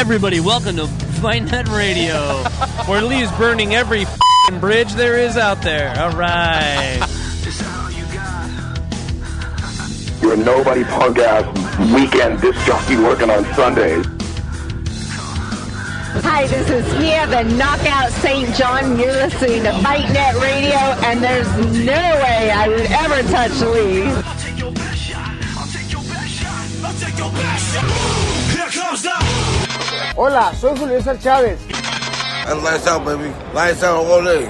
Everybody, welcome to Fight.net Radio, where Lee's burning every bridge there is out there. All right. You're a nobody punk ass weekend disc jockey working on Sundays. Hi, this is Mia, the Knockout St. John. You're listening to Fight.net Radio, and there's no way I would ever touch Lee. I'll take your best shot. I'll take your best shot. I'll take your best shot. Here comes the... Hola, soy Julio César Chavez. And lights out, baby. Lights out all day.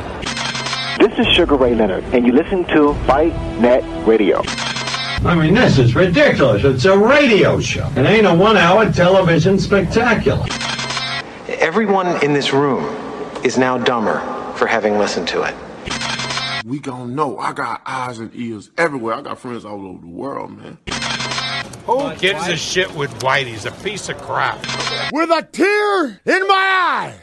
This is Sugar Ray Leonard, and you listen to Fight.net Radio. I mean, this is ridiculous. It's a radio show. It ain't a 1-hour television spectacular. Everyone in this room is now dumber for having listened to it. We gon' know. I got eyes and ears everywhere. I got friends all over the world, man. Who gives a shit with Whitey? He's a piece of crap. With a tear in my eye.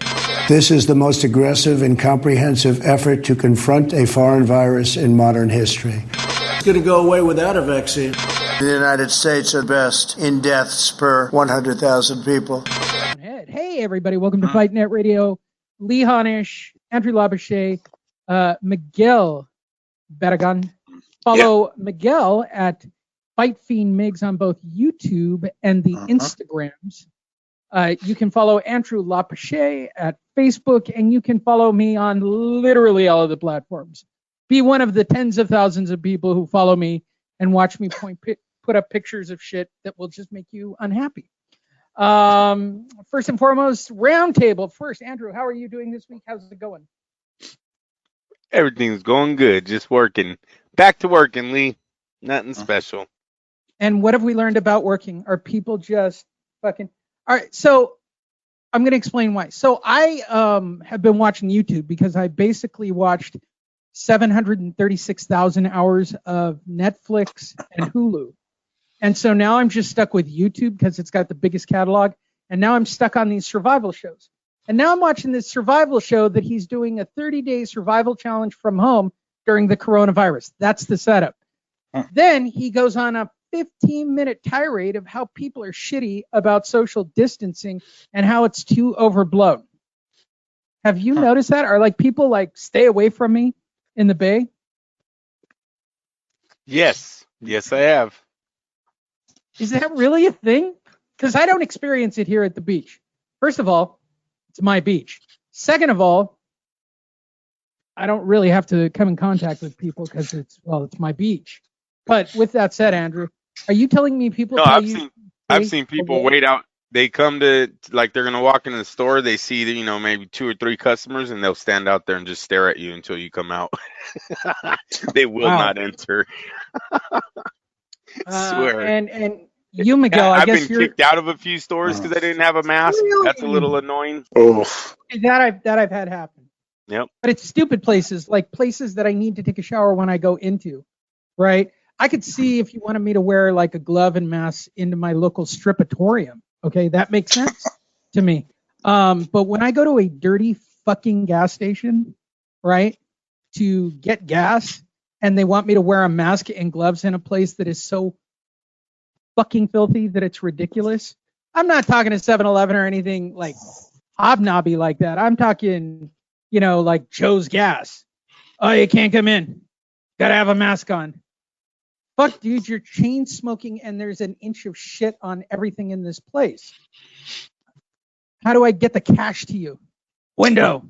This is the most aggressive and comprehensive effort to confront a foreign virus in modern history. It's going to go away without a vaccine. The United States are best in deaths per 100,000 people. Hey, everybody. Welcome to Fight.net Radio. Lee Honish, Andrew Labouche, Miguel Barragan. Follow Miguel at Fight Fiend Migs on both YouTube and the Instagrams. You can follow Andrew Labouche at Facebook, and you can follow me on literally all of the platforms. Be one of the tens of thousands of people who follow me and watch me put up pictures of shit that will just make you unhappy. First and foremost, roundtable. First, Andrew, how are you doing this week? How's it going? Everything's going good. Just working. Back to working, Lee. Nothing special. And what have we learned about working? Are people just fucking... All right, so I'm going to explain why. So I have been watching YouTube because I basically watched 736,000 hours of Netflix and Hulu. And so now I'm just stuck with YouTube because it's got the biggest catalog. And now I'm stuck on these survival shows. And now I'm watching this survival show that he's doing a 30-day survival challenge from home during the coronavirus. That's the setup. Then he goes on a 15-minute tirade of how people are shitty about social distancing and how it's too overblown. Have you noticed that? Are like people like stay away from me in the Bay? Yes, I have. Is that really a thing? Because I don't experience it here at the beach. First of all, it's my beach. Second of all, I don't really have to come in contact with people because it's my beach. But with that said, Andrew, are you telling me people? No, I've seen people wait out. They come to, like, they're gonna walk into the store. They see that, maybe 2 or 3 customers, and they'll stand out there and just stare at you until you come out. They will not enter. Swear. And you, Miguel, I guess I've been kicked out of a few stores because I didn't have a mask. Really? That's a little annoying. That I've had happen. Yep. But it's stupid places, like places that I need to take a shower when I go into, right? I could see if you wanted me to wear like a glove and mask into my local stripatorium. Okay, that makes sense to me. But when I go to a dirty fucking gas station, right, to get gas, and they want me to wear a mask and gloves in a place that is so fucking filthy that it's ridiculous. I'm not talking to 7-Eleven or anything like hobnobby like that. I'm talking, like Joe's Gas. Oh, you can't come in. Gotta have a mask on. Fuck, dude, you're chain smoking and there's an inch of shit on everything in this place. How do I get the cash to you? Window.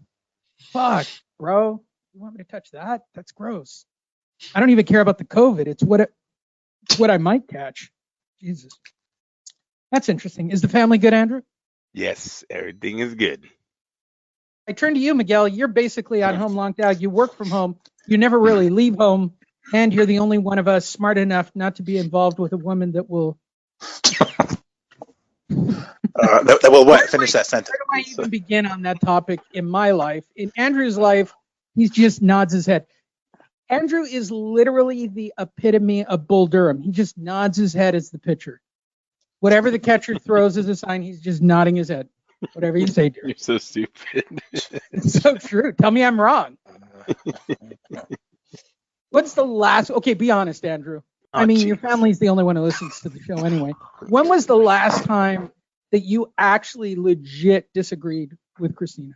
Fuck, bro. You want me to touch that? That's gross. I don't even care about the COVID. It's what I might catch. Jesus. That's interesting. Is the family good, Andrew? Yes, everything is good. I turn to you, Miguel. You're basically on home lockdown. You work from home. You never really leave home. And you're the only one of us smart enough not to be involved with a woman that will... that will what? Finish that sentence. Where do I even begin on that topic in my life? In Andrew's life, he just nods his head. Andrew is literally the epitome of Bull Durham. He just nods his head as the pitcher. Whatever the catcher throws as a sign, he's just nodding his head. Whatever you say, dear. You're so stupid. It's so true. Tell me I'm wrong. What's the last... Okay, be honest, Andrew. I mean, your family's the only one who listens to the show anyway. When was the last time that you actually legit disagreed with Christina?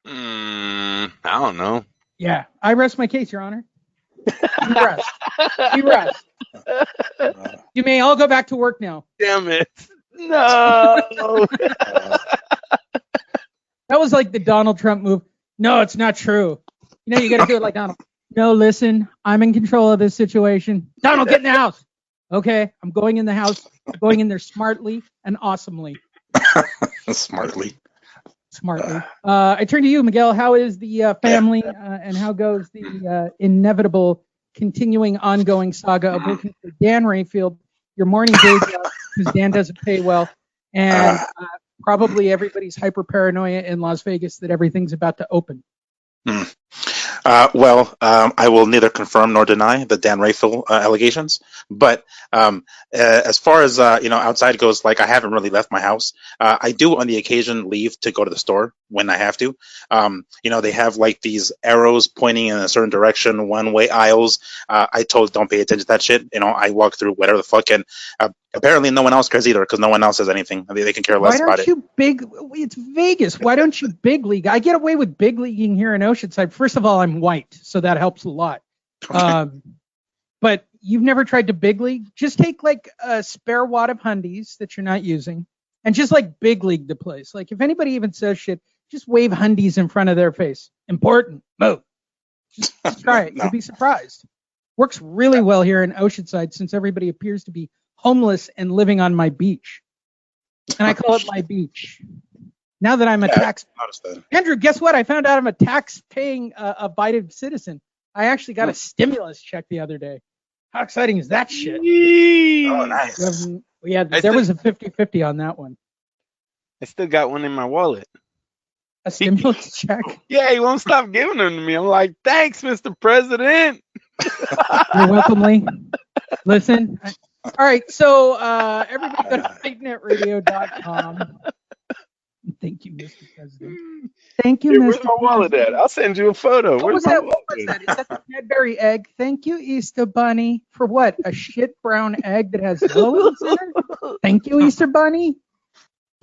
I don't know. Yeah, I rest my case, Your Honor. You rest. You rest. You may all go back to work now. Damn it. No. That was like the Donald Trump move. No, it's not true. You know, you got to do it like Donald. No, listen, I'm in control of this situation. Donald, get in the house. Okay, I'm going in the house. I'm going in there smartly and awesomely. Smartly. I turn to you, Miguel. How is the family and how goes the inevitable, continuing, ongoing saga of working for Dan Rayfield, your morning day job, because Dan doesn't pay well, and probably everybody's hyper paranoia in Las Vegas that everything's about to open? I will neither confirm nor deny the Dan Rayfield allegations. But as far as outside goes, like I haven't really left my house. I do on the occasion leave to go to the store when I have to. They have like these arrows pointing in a certain direction, one-way aisles. I totally don't pay attention to that shit. I walk through whatever the fuck, and apparently no one else cares either because no one else says anything. They can care less about it. It's Vegas. Why don't you big league? I get away with big leaguing here in Oceanside. First of all, I'm white, so that helps a lot. Okay. But you've never tried to big league? Just take like a spare wad of hundies that you're not using and just like big league the place. Like if anybody even says shit, just wave hundies in front of their face. Important. Move. Just try it. No. You'll be surprised. Works really well here in Oceanside since everybody appears to be homeless and living on my beach. And I call it my beach. Now that I'm a Andrew, guess what? I found out I'm a tax-paying abided citizen. I actually got a stimulus check the other day. How exciting is that shit? Oh, nice. There was a 50-50 on that one. I still got one in my wallet. A stimulus check? Yeah, he won't stop giving them to me. I'm like, thanks, Mr. President. You're welcome, Lee. Listen. All right, so everybody go to fignetradio.com. Thank you, Mr. President. Thank you, Mr. Where's my wallet at? I'll send you a photo. What was that? Is that the Cadbury egg? Thank you, Easter Bunny. For what? A shit brown egg that has yellow inside? Thank you, Easter Bunny.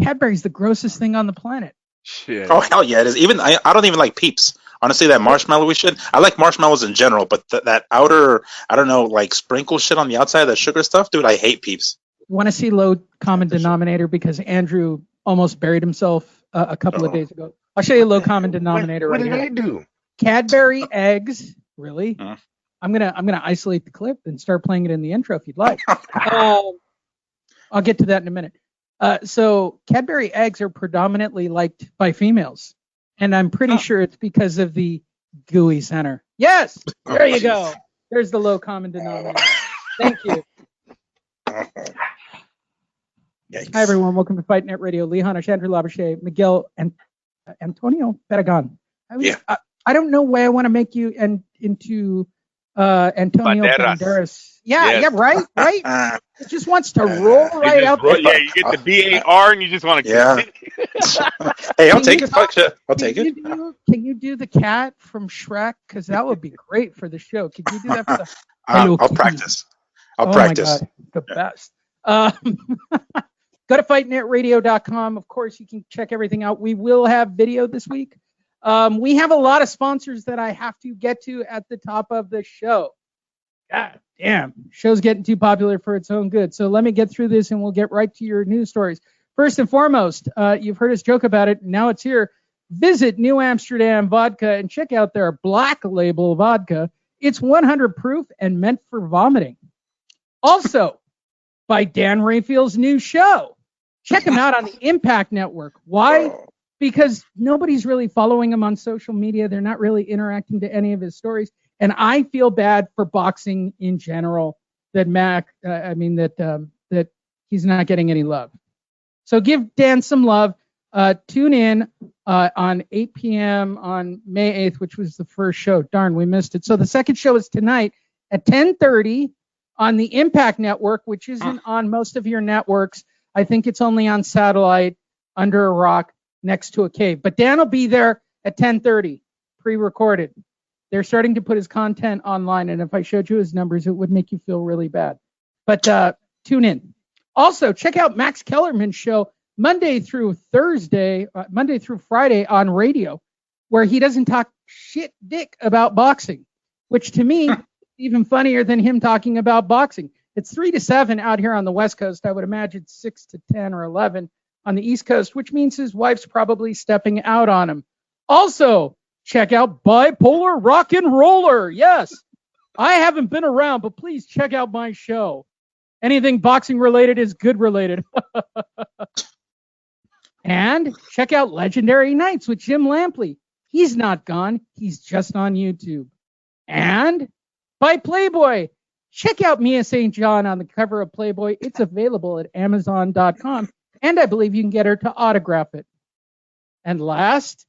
Cadbury's the grossest thing on the planet. Shit. Oh, hell yeah, it is. Even I don't even like Peeps. Honestly, that marshmallowy shit. I like marshmallows in general, but that outer, I don't know, like sprinkle shit on the outside, that sugar stuff, dude, I hate Peeps. Want to see low common denominator because Andrew almost buried himself a couple of days ago. I'll show you a low common denominator. What did I do? Cadbury eggs. Really? I'm gonna isolate the clip and start playing it in the intro if you'd like. I'll get to that in a minute. So Cadbury eggs are predominantly liked by females, and I'm pretty sure it's because of the gooey center. Yes, there you go. There's the low common denominator. Thank you. Yikes. Hi everyone, welcome to Fight Net Radio. Lee Hanna, Chandra Labouche, Miguel, and Antonio Peragon. I don't know why I want to make you into Antonio Banderas. Yeah, right. It just wants to roll right out there. Yeah, you get the BAR and you just want to. Yeah. Hey, I'll take it. I'll take it. Can you do the cat from Shrek? Because that would be great for the show. Can you do that for the? I'll practice. I'll practice. My God, the best. Go to fightnetradio.com. Of course, you can check everything out. We will have video this week. We have a lot of sponsors that I have to get to at the top of the show. God damn, show's getting too popular for its own good. So let me get through this and we'll get right to your news stories. First and foremost, you've heard us joke about it. Now it's here. Visit New Amsterdam Vodka and check out their Black Label vodka. It's 100 proof and meant for vomiting. Also, by Dan Rayfield's new show. Check him out on the Impact Network. Why? Because nobody's really following him on social media. They're not really interacting to any of his stories. And I feel bad for boxing in general that that he's not getting any love. So give Dan some love. Tune in on 8 p.m. on May 8th, which was the first show. Darn, we missed it. So the second show is tonight at 10:30 on the Impact Network, which isn't on most of your networks. I think it's only on satellite under a rock next to a cave. But Dan will be there at 10:30, pre-recorded. They're starting to put his content online, and if I showed you his numbers, it would make you feel really bad. But tune in. Also, check out Max Kellerman's show, Monday through Friday on radio, where he doesn't talk shit dick about boxing, which to me is even funnier than him talking about boxing. It's 3 to 7 out here on the West Coast. I would imagine 6 to 10 or 11 on the East Coast, which means his wife's probably stepping out on him. Also, check out Bipolar Rock and Roller. Yes, I haven't been around, but please check out my show. Anything boxing related is good related. And check out Legendary Nights with Jim Lampley. He's not gone. He's just on YouTube. And by Playboy. Check out Mia St. John on the cover of Playboy. It's available at Amazon.com. And I believe you can get her to autograph it. And last,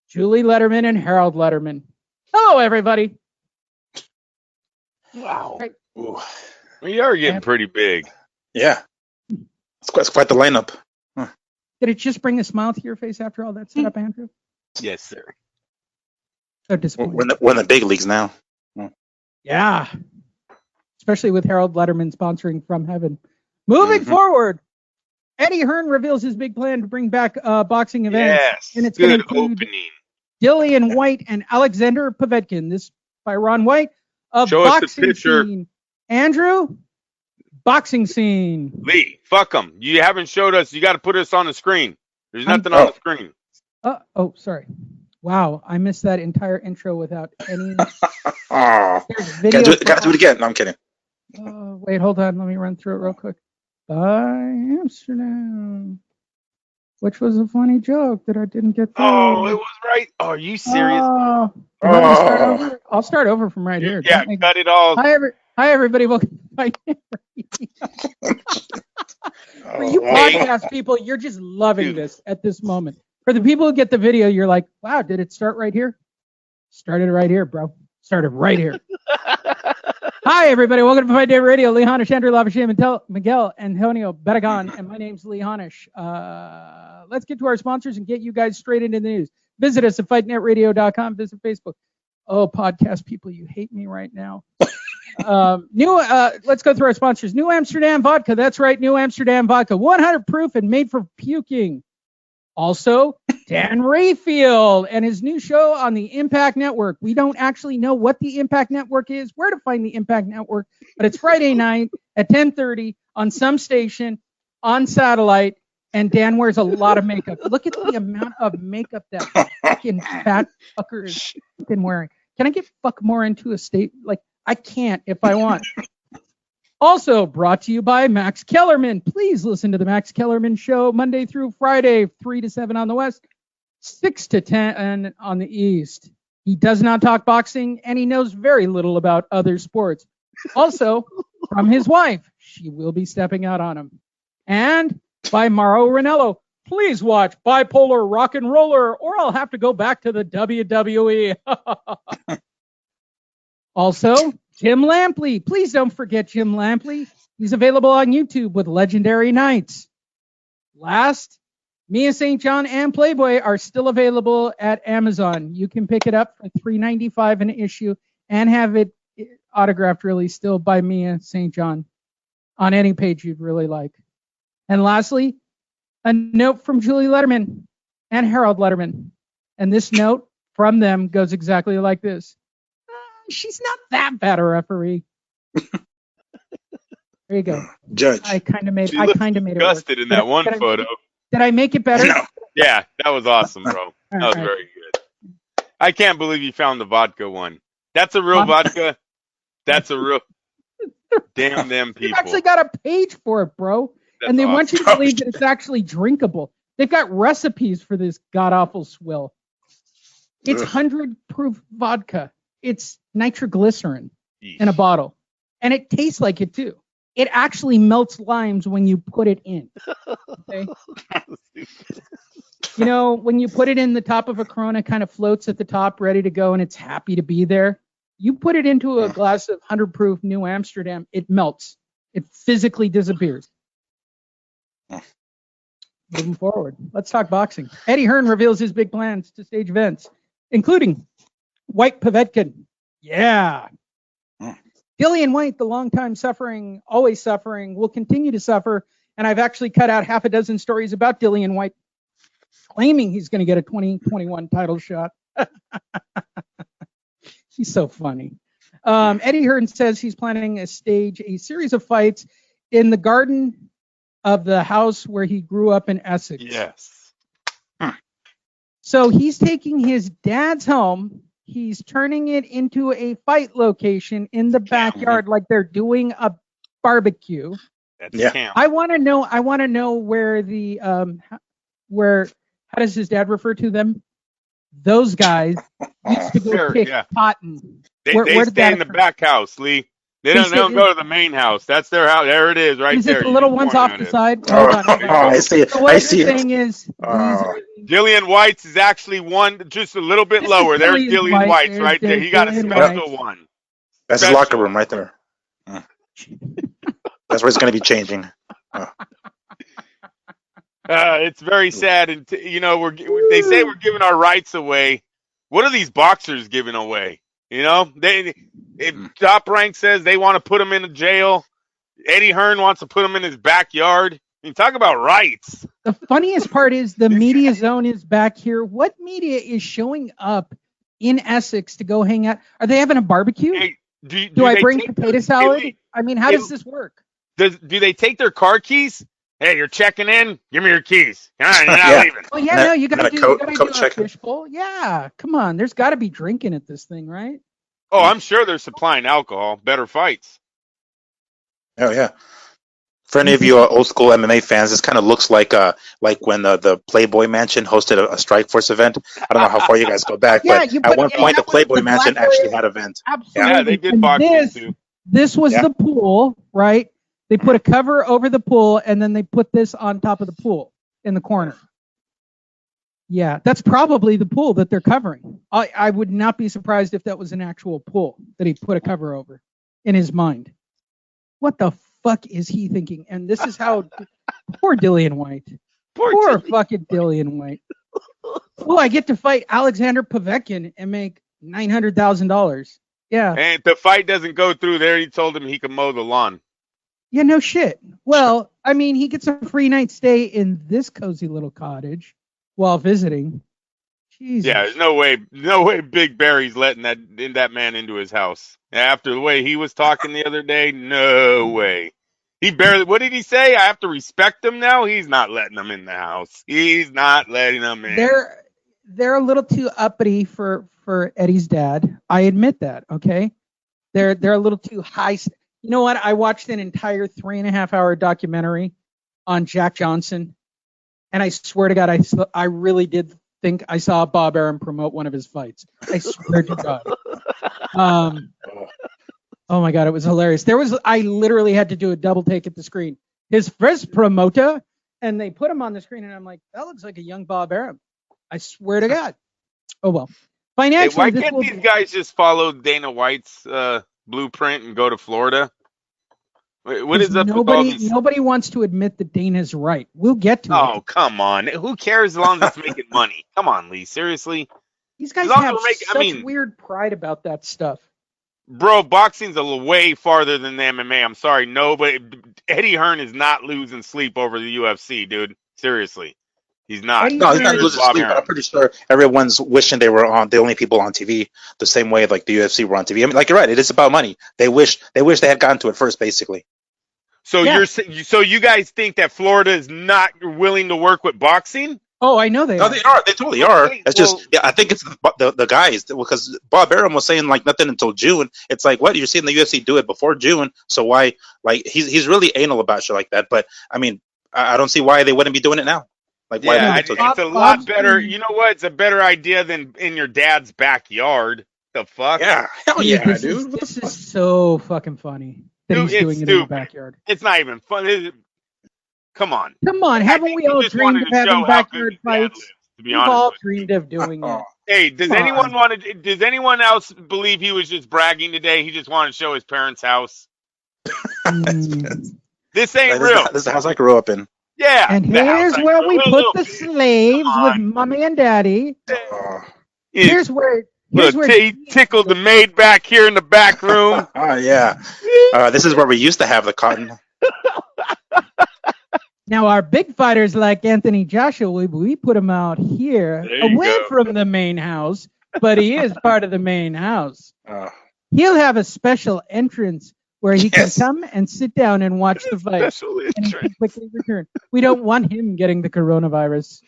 Julie Letterman and Harold Letterman. Hello, everybody. Wow. Right. Ooh. We are getting pretty big. Yeah. It's quite the lineup. Huh. Did it just bring a smile to your face after all that setup, Andrew? Yes, sir. So disappointing. We're in the big leagues now. Yeah. Especially with Harold Letterman sponsoring From Heaven. Moving forward, Eddie Hearn reveals his big plan to bring back boxing events. Yes, and it's good going to include opening. Dillian White and Alexander Povetkin. This by Ron White of Show us the Boxing picture. Scene. Andrew, Boxing Scene. Lee, fuck them. You haven't showed us. You got to put us on the screen. There's nothing on the screen. Sorry. Wow, I missed that entire intro without any. Oh, gotta do it again. No, I'm kidding. Wait, hold on. Let me run through it real quick. By Amsterdam, which was a funny joke that I didn't get through. Oh, it was right. Oh, are you serious? I'll start over from right here. Yeah, cut it all. Hi, everybody. Welcome to my For you podcast people, you're just loving this at this moment. For the people who get the video, you're like, wow, did it start right here? Started right here, bro. Started right here. Hi, everybody. Welcome to Fight Day Radio. Lee Hanish, Andrew Lavashim, Miguel Antonio Betagon, and my name's Lee Hanish. Let's get to our sponsors and get you guys straight into the news. Visit us at fightnetradio.com. Visit Facebook. Oh, podcast people, you hate me right now. Let's go through our sponsors. New Amsterdam Vodka. That's right, New Amsterdam Vodka. 100 proof and made for puking. Also, Dan Rayfield and his new show on the Impact Network. We don't actually know what the Impact Network is, where to find the Impact Network, but it's Friday night at 10:30 on some station on satellite, and Dan wears a lot of makeup. Look at the amount of makeup that fucking fat fucker is fucking wearing. Can I get fuck more into a state? Like, I can't if I want. Also brought to you by Max Kellerman. Please listen to the Max Kellerman Show Monday through Friday, 3 to 7 on the West, 6 to 10 on the East. He does not talk boxing, and he knows very little about other sports. Also, from his wife, she will be stepping out on him. And by Mauro Ranello. Please watch Bipolar Rock and Roller, or I'll have to go back to the WWE. Also, Jim Lampley. Please don't forget Jim Lampley. He's available on YouTube with Legendary Nights. Last, Mia St. John and Playboy are still available at Amazon. You can pick it up for $3.95 an issue and have it autographed really still by Mia St. John on any page you'd really like. And lastly, a note from Julie Letterman and Harold Letterman. And this note from them goes exactly like this. She's not that bad a referee. There you go. Judge. I kind of made it. Disgusted in that one photo. Did I make it better? No. Yeah, that was awesome, bro. That was very good. I can't believe you found the vodka one. That's a real vodka. That's a real. Damn them people. They've actually got a page for it, bro. That's and they awesome. want you to believe that it's actually drinkable. They've got recipes for this god-awful swill. It's 100 proof vodka. It's nitroglycerin in a bottle. And it tastes like it, too. It actually melts limes when you put it in. Okay? You know, when you put it in the top of a Corona, kind of floats at the top, ready to go, and it's happy to be there. You put it into a glass of 100 proof New Amsterdam, it melts. It physically disappears. Moving forward, let's talk boxing. Eddie Hearn reveals his big plans to stage events, including White Povetkin. Yeah. Dillian White, the longtime suffering, always suffering, will continue to suffer And I've actually cut out half a dozen stories about Dillian White claiming he's going to get a 2021 title shot. He's so funny. Eddie Hearn says he's planning to stage a series of fights in the garden of the house where he grew up in Essex. Yes. So he's taking his dad's home. He's turning it into a fight location in the backyard, like they're doing a barbecue. That's camp. I want to know where the how does his dad refer to them? Those guys used to go pick cotton. They where stay in the back house, Lee. They don't go to the main house. That's their house. There it is, right there. Is it the little ones off the side? Hold on. I see it. So what I you're see it. saying is Dillian White's is actually one just a little bit lower. There's Dillian White's right there. He got a special one. That's his locker room right there. That's where it's going to be changing. It's very sad, and they say we're giving our rights away. What are these boxers giving away? If Top Rank says they want to put him in a jail, Eddie Hearn wants to put him in his backyard. I mean, talk about rights. The funniest part is the media zone is back here. What media is showing up in Essex to go hang out? Are they having a barbecue? Hey, do I bring potato salad? I mean, how does this work? Do they take their car keys? Hey, you're checking in. Give me your keys. All right, you're not leaving. Well, yeah, no, you got to do a fishbowl. Yeah, come on. There's got to be drinking at this thing, right? Oh, I'm sure they're supplying alcohol. Better fights. Oh yeah. For any of you old school MMA fans, this kind of looks like when the Playboy Mansion hosted a Strike Force event. I don't know how far you guys go back, but at one point the Playboy Mansion actually had an event. Absolutely. Yeah, they did boxing too. This was the pool, right? They put a cover over the pool, and then they put this on top of the pool in the corner. Yeah, that's probably the pool that they're covering. I would not be surprised if that was an actual pool that he put a cover over in his mind. What the fuck is he thinking? And this is how poor Dillian White. Poor fucking Dillian White. Oh, I get to fight Alexander Povetkin and make $900,000. Yeah. And if the fight doesn't go through there, he told him he could mow the lawn. Yeah, no shit. Well, I mean, he gets a free night stay in this cozy little cottage while visiting. Jesus. Yeah, there's no way Big Barry's letting that man into his house. After the way he was talking the other day, no way. He barely, what did he say? I have to respect him now? He's not letting them in the house. He's not letting them in. They're a little too uppity for Eddie's dad. I admit that, okay? They're a little too high. You know what? I watched an entire 3.5-hour documentary on Jack Johnson, and I swear to God, I really did think I saw Bob Arum promote one of his fights. I swear to God. Oh my God, it was hilarious. I literally had to do a double take at the screen. His first promoter, and they put him on the screen, and I'm like, that looks like a young Bob Arum. I swear to God. Oh well. Financially, why can't these guys just follow Dana White's blueprint and go to Florida? What is up with all these? Nobody wants to admit that Dana's right. We'll get to it. Oh, come on. Who cares as long as it's making money? Come on, Lee. Seriously? These guys have such weird pride about that stuff. Bro, boxing's way farther than the MMA. I'm sorry. Nobody. Eddie Hearn is not losing sleep over the UFC, dude. Seriously. He's not. No, he's not losing sleep. I'm pretty sure everyone's wishing they were the only people on TV the same way like the UFC were on TV. I mean, like you're right, it is about money. They wish they had gotten to it first, basically. So you guys think that Florida is not willing to work with boxing? Oh, I know they are. They are. They totally are. It's I think it's the guys, because Bob Arum was saying like nothing until June. It's like, what, you're seeing the UFC do it before June, so why? Like he's really anal about shit like that. But I mean, I don't see why they wouldn't be doing it now. Like, yeah, it's a lot better. You know what? It's a better idea than in your dad's backyard. The fuck? Yeah, hell yeah, dude. This is so fucking funny that he's doing it in the backyard. It's not even fun. Come on. Haven't we all dreamed of having backyard fights? We've all dreamed of doing it. Hey, does anyone else believe he was just bragging today? He just wanted to show his parents' house. This ain't real. This is the house I grew up in. Yeah. And here's where we put the slaves with mommy and daddy. Here's where he tickled the maid back here in the back room. Oh yeah. This is where we used to have the cotton. Now, our big fighters like Anthony Joshua, we put him out here away from the main house, but he is part of the main house. He'll have a special entrance where he can come and sit down and watch the fight. And he can quickly return. We don't want him getting the coronavirus.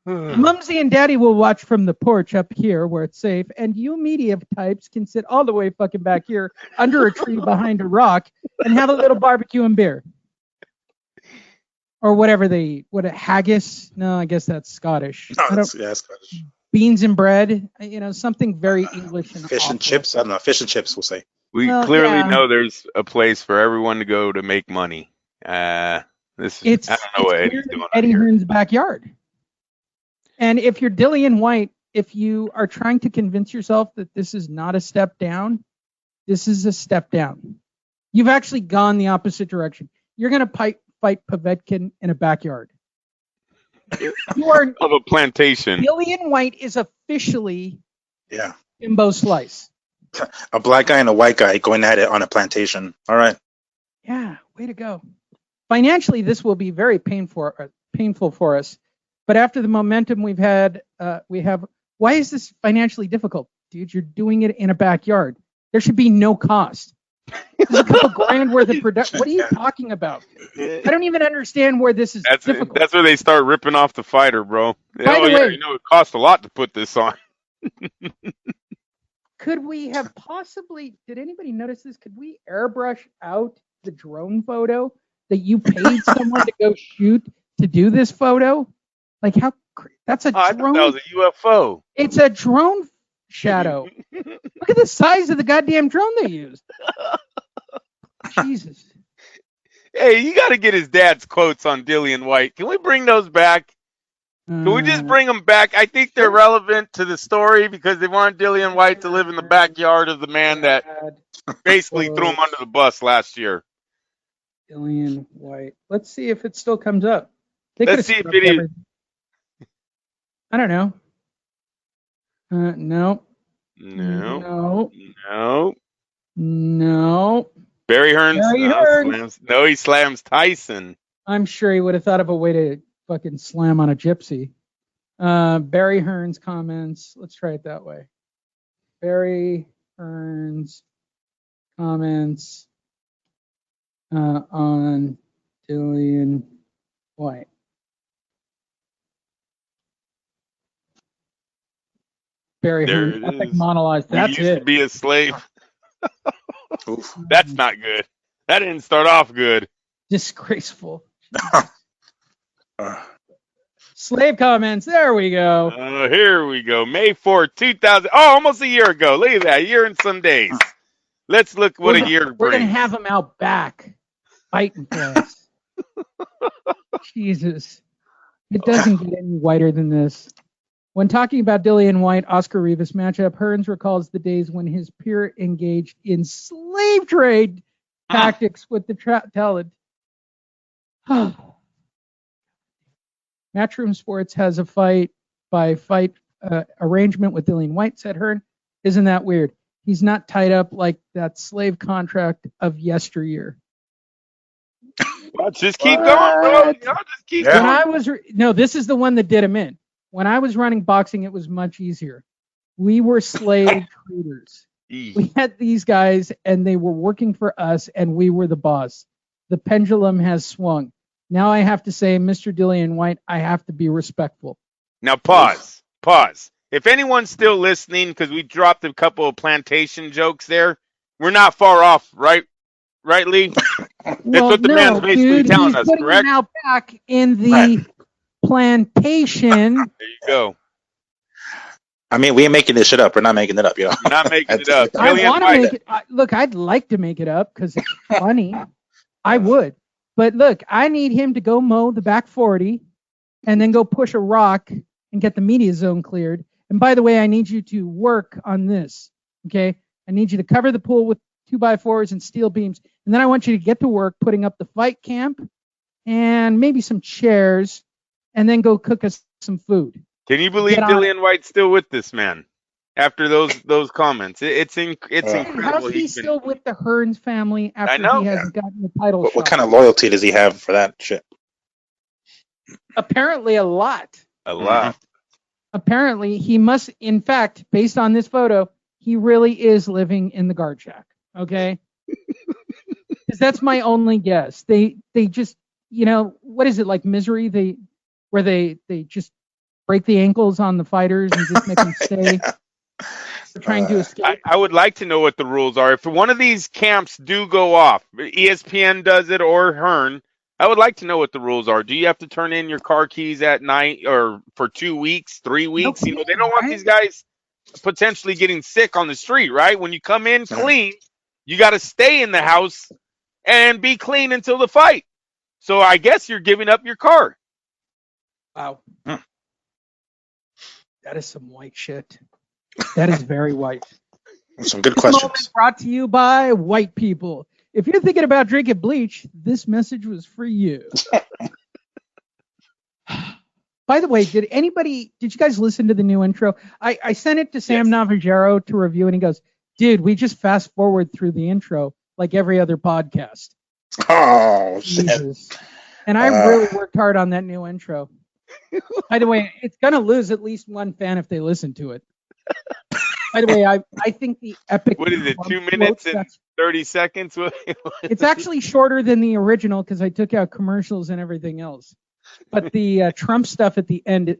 Mumsy and Daddy will watch from the porch up here where it's safe, and you media types can sit all the way fucking back here under a tree behind a rock and have a little barbecue and beer. Or whatever they eat. What, a haggis? No, I guess that's Scottish. No, Scottish. Beans and bread, something very English and fish awful. And chips. I don't know. Fish and chips, we'll say. We clearly know there's a place for everyone to go to make money. I don't know what Eddie's doing. Eddie Hearn's backyard. And if you're Dillian White, if you are trying to convince yourself that this is not a step down, this is a step down. You've actually gone the opposite direction. You're going to fight Povetkin in a backyard. You are of a plantation. Dillian White is officially Bimbo Slice. A black guy and a white guy going at it on a plantation. All right. Yeah, way to go. Financially, this will be very painful for us. But after the momentum we've had, why is this financially difficult? Dude, you're doing it in a backyard. There should be no cost. There's a couple grand worth of production. What are you talking about? I don't even understand where this is difficult. That's where they start ripping off the fighter, bro. By the way, it costs a lot to put this on. Could we have possibly, did anybody notice this? Could we airbrush out the drone photo that you paid someone to go shoot to do this photo? Like that's a drone. I thought that was a UFO. It's a drone shadow. Look at the size of the goddamn drone they used. Jesus. Hey, you got to get his dad's quotes on Dillian White. Can we bring those back? Can we just bring them back? I think they're relevant to the story because they want Dillian White to live in the backyard of the man that basically threw him under the bus last year. Dillian White. Let's see if it still comes up. Let's see if it is. I don't know. No. Barry Hearns. He slams Tyson. I'm sure he would have thought of a way to fucking slam on a gypsy. Barry Hearns comments. Let's try it that way. Barry Hearns comments on Dillian White. Barry Hearns, epic monologue. That's used to be a slave. That's not good. That didn't start off good. Disgraceful. Slave comments. There we go. Here we go. May 4th, 2000. Oh, almost a year ago. Look at that. A year and some days. Let's look what a year brings. We're going to have him out back fighting for us. Jesus. It doesn't get any whiter than this. When talking about Dillian White, Oscar Rivas matchup, Hearns recalls the days when his peer engaged in slave trade tactics with the talent. Matchroom Sports has a fight arrangement with Dillian White, said Hearn. Isn't that weird? He's not tied up like that slave contract of yesteryear. Well, just keep going, bro. Just keep going. This is the one that did him in. When I was running boxing, it was much easier. We were slave traders. We had these guys, and they were working for us, and we were the boss. The pendulum has swung. Now I have to say, Mr. Dillian White, I have to be respectful. Now pause. If anyone's still listening, because we dropped a couple of plantation jokes there, we're not far off, right? Right, Lee? That's what the man's basically telling us, correct? He's now back in the plantation. There you go. I mean, we ain't making this shit up. We're not making it up, We're not making it up. I want to make it. Look, I'd like to make it up because it's funny. I would. But look, I need him to go mow the back 40 and then go push a rock and get the media zone cleared. And by the way, I need you to work on this. Okay? I need you to cover the pool with 2x4s and steel beams. And then I want you to get to work putting up the fight camp and maybe some chairs and then go cook us some food. Can you believe Dillian White's still with this man after those comments? It's incredible. How's he still with the Hearns family after he hasn't gotten the title shot? What kind of loyalty does he have for that shit? Apparently a lot. A lot. Apparently he must, in fact, based on this photo, he really is living in the guard shack. Okay? Because that's my only guess. They just, what is it, like Misery? Where they just break the ankles on the fighters and just make them stay. They're trying to escape. I would like to know what the rules are. If one of these camps do go off, ESPN does it or Hearn, I would like to know what the rules are. Do you have to turn in your car keys at night or for 2 weeks, 3 weeks? They don't want these guys potentially getting sick on the street, right? When you come in clean, you got to stay in the house and be clean until the fight. So I guess you're giving up your car. Wow. That is some white shit. That is very white. Some good This questions. moment brought to you by white people. If you're thinking about drinking bleach, this message was for you. By the way, did you guys listen to the new intro? I sent it to Sam Navajero to review, and he goes, dude, we just fast forward through the intro like every other podcast. Oh, Jesus. And I really worked hard on that new intro. By the way, it's going to lose at least one fan if they listen to it. By the way, I think the epic... What is it, 2 minutes and 30 seconds? It's actually shorter than the original because I took out commercials and everything else. But the Trump stuff at the end,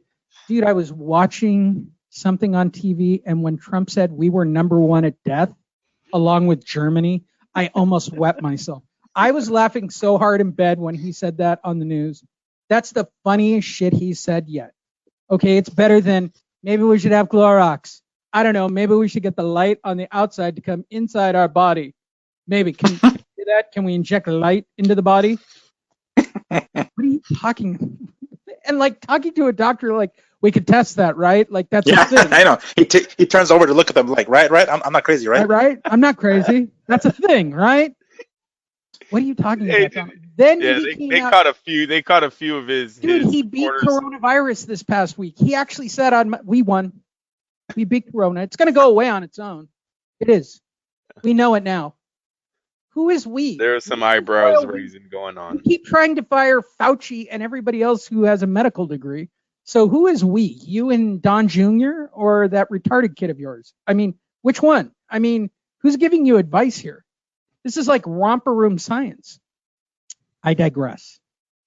dude, I was watching something on TV, and when Trump said we were number one at death, along with Germany, I almost wept myself. I was laughing so hard in bed when he said that on the news. That's the funniest shit he said yet. Okay, it's better than maybe we should have Clorox. I don't know. Maybe we should get the light on the outside to come inside our body. Maybe. Can we do that? Can we inject light into the body? What are you talking? And like talking to a doctor, like we could test that, right? Like that's a thing. I know. He turns over to look at them like, right? I'm not crazy, right? Right? I'm not crazy. That's a thing, right? What are you talking about, Tom? Then they caught a few. They caught a few of his. Dude, his he beat orders. coronavirus this past week. He actually said we won. We beat Corona. It's going to go away on its own. It is. We know it now. Who is we? There's some eyebrows raising going on. We keep trying to fire Fauci and everybody else who has a medical degree. So who is we? You and Don Jr. or that retarded kid of yours? I mean, which one? I mean, who's giving you advice here? This is like romper room science. I digress.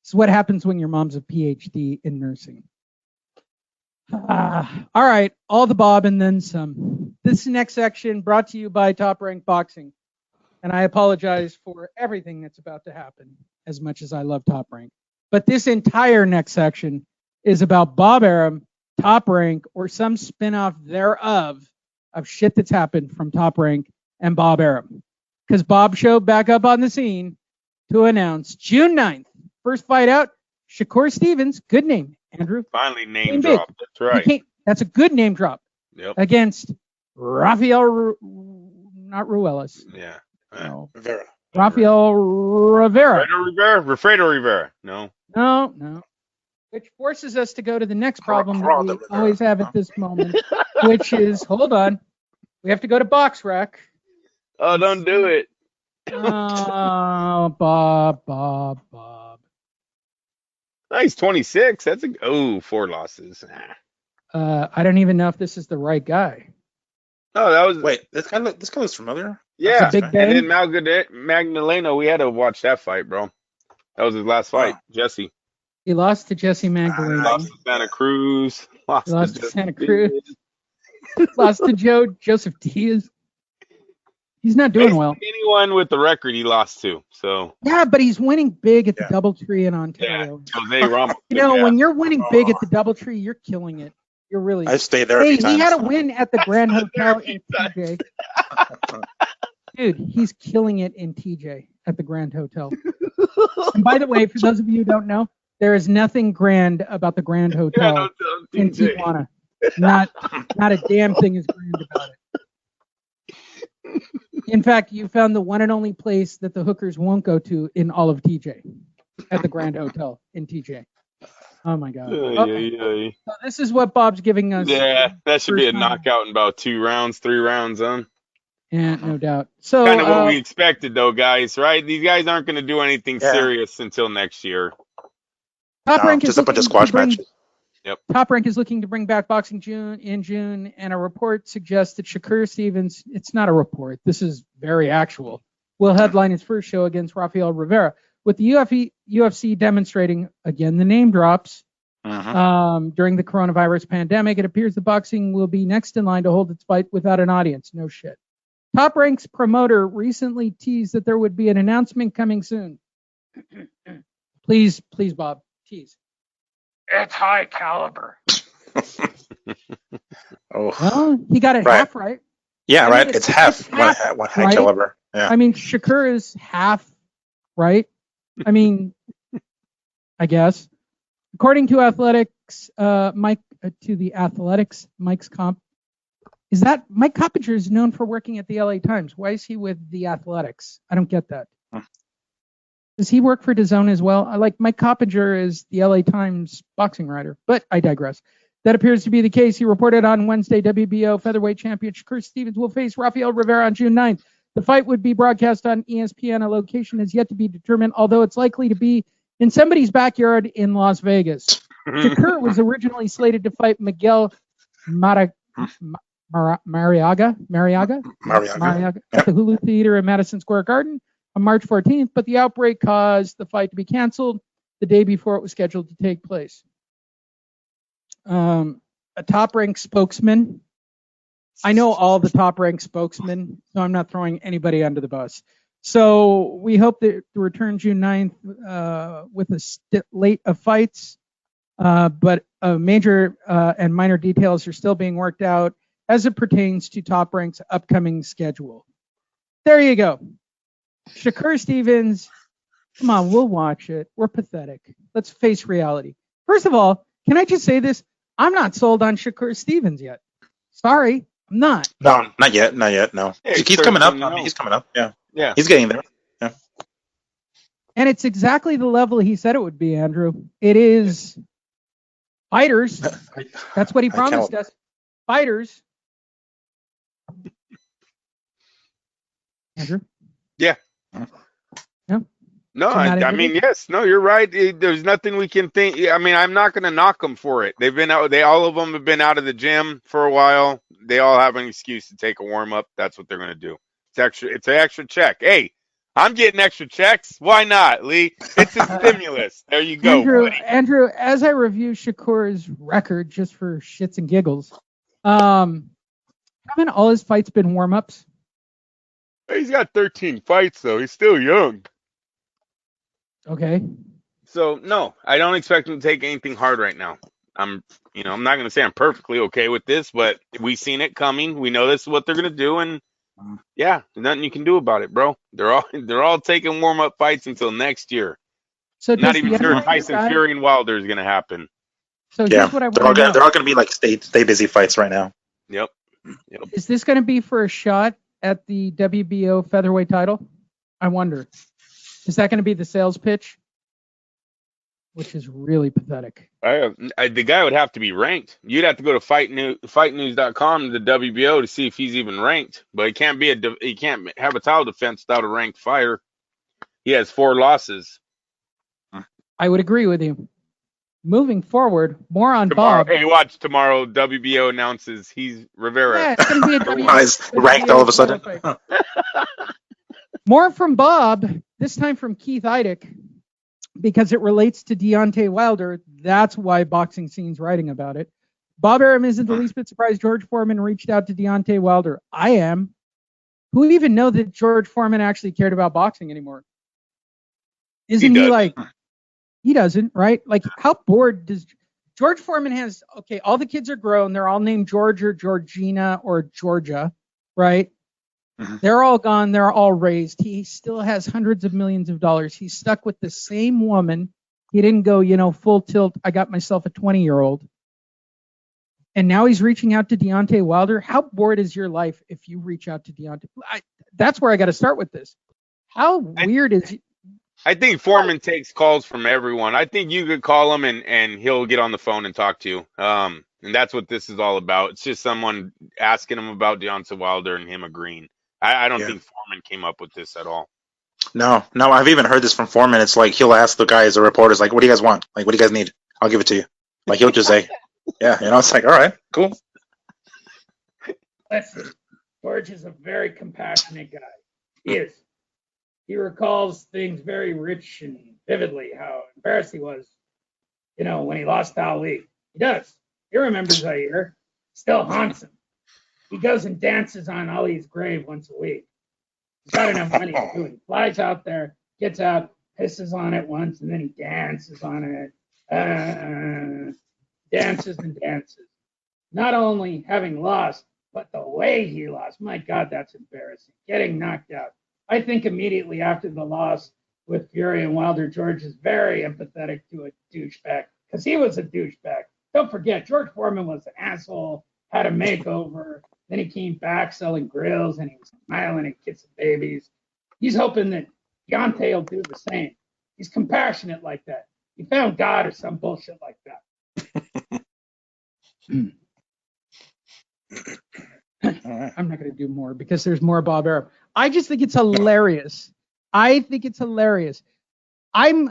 This is what happens when your mom's a PhD in nursing. All right, all the Bob and then some. This next section brought to you by Top Rank Boxing. And I apologize for everything that's about to happen, as much as I love Top Rank. But this entire next section is about Bob Arum, Top Rank, or some spinoff thereof of shit that's happened from Top Rank and Bob Arum. Because Bob showed back up on the scene to announce June 9th. First fight out, Shakur Stevens, good name, Andrew. Finally name dropped. That's right. That's a good name drop. Yep. Against Rafael, not Ruelas. Yeah. No. Rivera. Rafael Rivera. Fredo Rivera. No. No. Which forces us to go to the next problem that we always have at this moment, which is, hold on, we have to go to Box Rec. Oh, don't do it. Oh, Bob. Nice, 26. That's 4 losses. I don't even know if this is the right guy. Oh, that was. Wait, this guy looks familiar. Yeah, Big and then Magdaleno, we had to watch that fight, bro. That was his last fight, Jesse. He lost to Jesse Magdaleno. Lost to Santa Cruz. Lost to Santa Cruz. Lost to Joseph Diaz. He's not doing well. Anyone with the record he lost to. So yeah, but he's winning big at the DoubleTree in Ontario. Yeah, Jose Ramos. When you're winning big at the DoubleTree, you're killing it. You're really. I stayed there. He had a win at the Grand Hotel in TJ. Dude, he's killing it in TJ at the Grand Hotel. And by the way, for those of you who don't know, there is nothing grand about the Grand Hotel in Tijuana. Not a damn thing is grand about it. In fact, you found the one and only place that the hookers won't go to in all of TJ, at the Grand Hotel in TJ. Oh my God. So this is what Bob's giving us. Yeah, that should be a knockout in about 2 rounds, 3 rounds, huh? Yeah, no doubt. So kind of what we expected, though, guys. Right? These guys aren't going to do anything serious until next year. Top Rank just is a bunch of looking squash to bring matches. Yep. Top Rank is looking to bring back boxing in June, and a report suggests that Shakur Stevens, it's not a report, this is very actual, will headline his first show against Rafael Rivera. With the UFC demonstrating, again, the name drops, during the coronavirus pandemic, it appears the boxing will be next in line to hold its fight without an audience. No shit. Top Rank's promoter recently teased that there would be an announcement coming soon. Please, Bob, tease. It's high caliber. Well, he got it half right. Yeah, right. It's half what high right? caliber. Yeah. I mean, Shakur is half right. I mean, I guess. According to Athletics, Mike's comp. Is that Mike Coppinger is known for working at the LA Times? Why is he with the Athletics? I don't get that. Does he work for DAZN as well? I like Mike Coppinger is the LA Times boxing writer, but I digress. That appears to be the case. He reported on Wednesday WBO featherweight champion Shakur Stevens will face Rafael Rivera on June 9th. The fight would be broadcast on ESPN. A location is yet to be determined, although it's likely to be in somebody's backyard in Las Vegas. Shakur was originally slated to fight Miguel Mariaga at the Hulu Theater in Madison Square Garden on March 14th, but the outbreak caused the fight to be canceled the day before it was scheduled to take place. A top-ranked spokesman. I know all the top-ranked spokesmen, so I'm not throwing anybody under the bus. So we hope that to return June 9th with a slate of fights, but major and minor details are still being worked out as it pertains to Top Rank's upcoming schedule. There you go. Shakur Stevens, come on, we'll watch it. We're pathetic. Let's face reality. First of all, can I just say this? I'm not sold on Shakur Stevens yet. Sorry, I'm not. No, not yet. No. Hey, he's coming up. I mean, he's coming up. Yeah. He's getting there. Yeah. And it's exactly the level he said it would be, Andrew. It is fighters. That's what he promised us. Fighters. Andrew? Yeah. No? No, I mean, yes. No, you're right. There's nothing we can think. I mean, I'm not going to knock them for it. They've been out. All of them have been out of the gym for a while. They all have an excuse to take a warm up. That's what they're going to do. It's an extra check. Hey, I'm getting extra checks. Why not, Lee? It's a stimulus. There you go, Andrew, as I review Shakur's record just for shits and giggles, haven't all his fights been warm ups? He's got 13 fights though. He's still young. Okay. So no, I don't expect him to take anything hard right now. I'm not going to say I'm perfectly okay with this, but we've seen it coming. We know this is what they're going to do, and yeah, there's nothing you can do about it, bro. They're all taking warm up fights until next year. So not even sure Tyson Fury and Wilder is going to happen. So here's what I want to know. They're all going to be like stay busy fights right now. Yep. Is this going to be for a shot at the WBO featherweight title? I wonder. Is that going to be the sales pitch? Which is really pathetic. The guy would have to be ranked. You'd have to go to fightnews.com to the WBO to see if he's even ranked. But he can't have a title defense without a ranked fighter. He has 4 losses. I would agree with you. Moving forward, more on tomorrow, Bob. Hey, watch tomorrow. WBO announces he's Rivera. Yeah, it's going to be a WBO ranked all of a sudden. More from Bob. This time from Keith Eidick. Because it relates to Deontay Wilder. That's why Boxing Scene's writing about it. Bob Arums isn't the least bit surprised George Foreman reached out to Deontay Wilder. I am. Who would even know that George Foreman actually cared about boxing anymore? Isn't he like... He doesn't, right? Like, how bored does... George Foreman has... Okay, all the kids are grown. They're all named George or Georgina or Georgia, right? They're all gone. They're all raised. He still has hundreds of millions of dollars. He's stuck with the same woman. He didn't go, full tilt. I got myself a 20-year-old. And now he's reaching out to Deontay Wilder. How bored is your life if you reach out to Deontay? That's where I got to start with this. How weird is it? I think Foreman takes calls from everyone. I think you could call him and he'll get on the phone and talk to you. And that's what this is all about. It's just someone asking him about Deontay Wilder and him agreeing. I don't think Foreman came up with this at all. No, I've even heard this from Foreman. It's like he'll ask the guys, the reporters, like, "What do you guys want? Like, what do you guys need? I'll give it to you." Like he'll just say, "Yeah," it's like, all right, cool. Listen, George is a very compassionate guy. He is. He recalls things very rich and vividly, how embarrassed he was, when he lost to Ali. He does. He remembers Zaire. Still haunts him. He goes and dances on Ali's grave once a week. He's got enough money to do it. He flies out there, gets out, pisses on it once, and then he dances on it. Dances and dances. Not only having lost, but the way he lost. My God, that's embarrassing. Getting knocked out. I think immediately after the loss with Fury and Wilder, George is very empathetic to a douchebag, because he was a douchebag. Don't forget, George Foreman was an asshole, had a makeover. Then he came back selling grills, and he was smiling and kissing babies. He's hoping that Deontay will do the same. He's compassionate like that. He found God or some bullshit like that. I'm not going to do more because there's more Bob Arums. I just think it's hilarious. I'm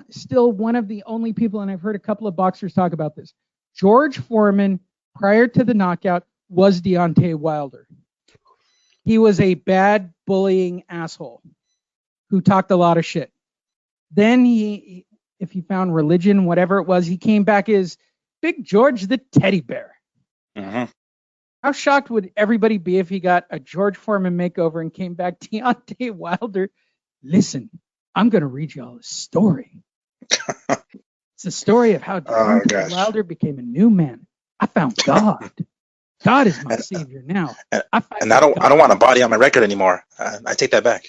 still one of the only people, and I've heard a couple of boxers talk about this. George Foreman, prior to the knockout, was Deontay Wilder. He was a bad, bullying asshole who talked a lot of shit. Then if he found religion, whatever it was, he came back as Big George the Teddy Bear. Mm-hmm. How shocked would everybody be if he got a George Foreman makeover and came back Deontay Wilder? Listen, I'm going to read you all a story. It's the story of how Deontay Wilder became a new man. I found God. God is my savior now. And I don't want a body on my record anymore. I take that back.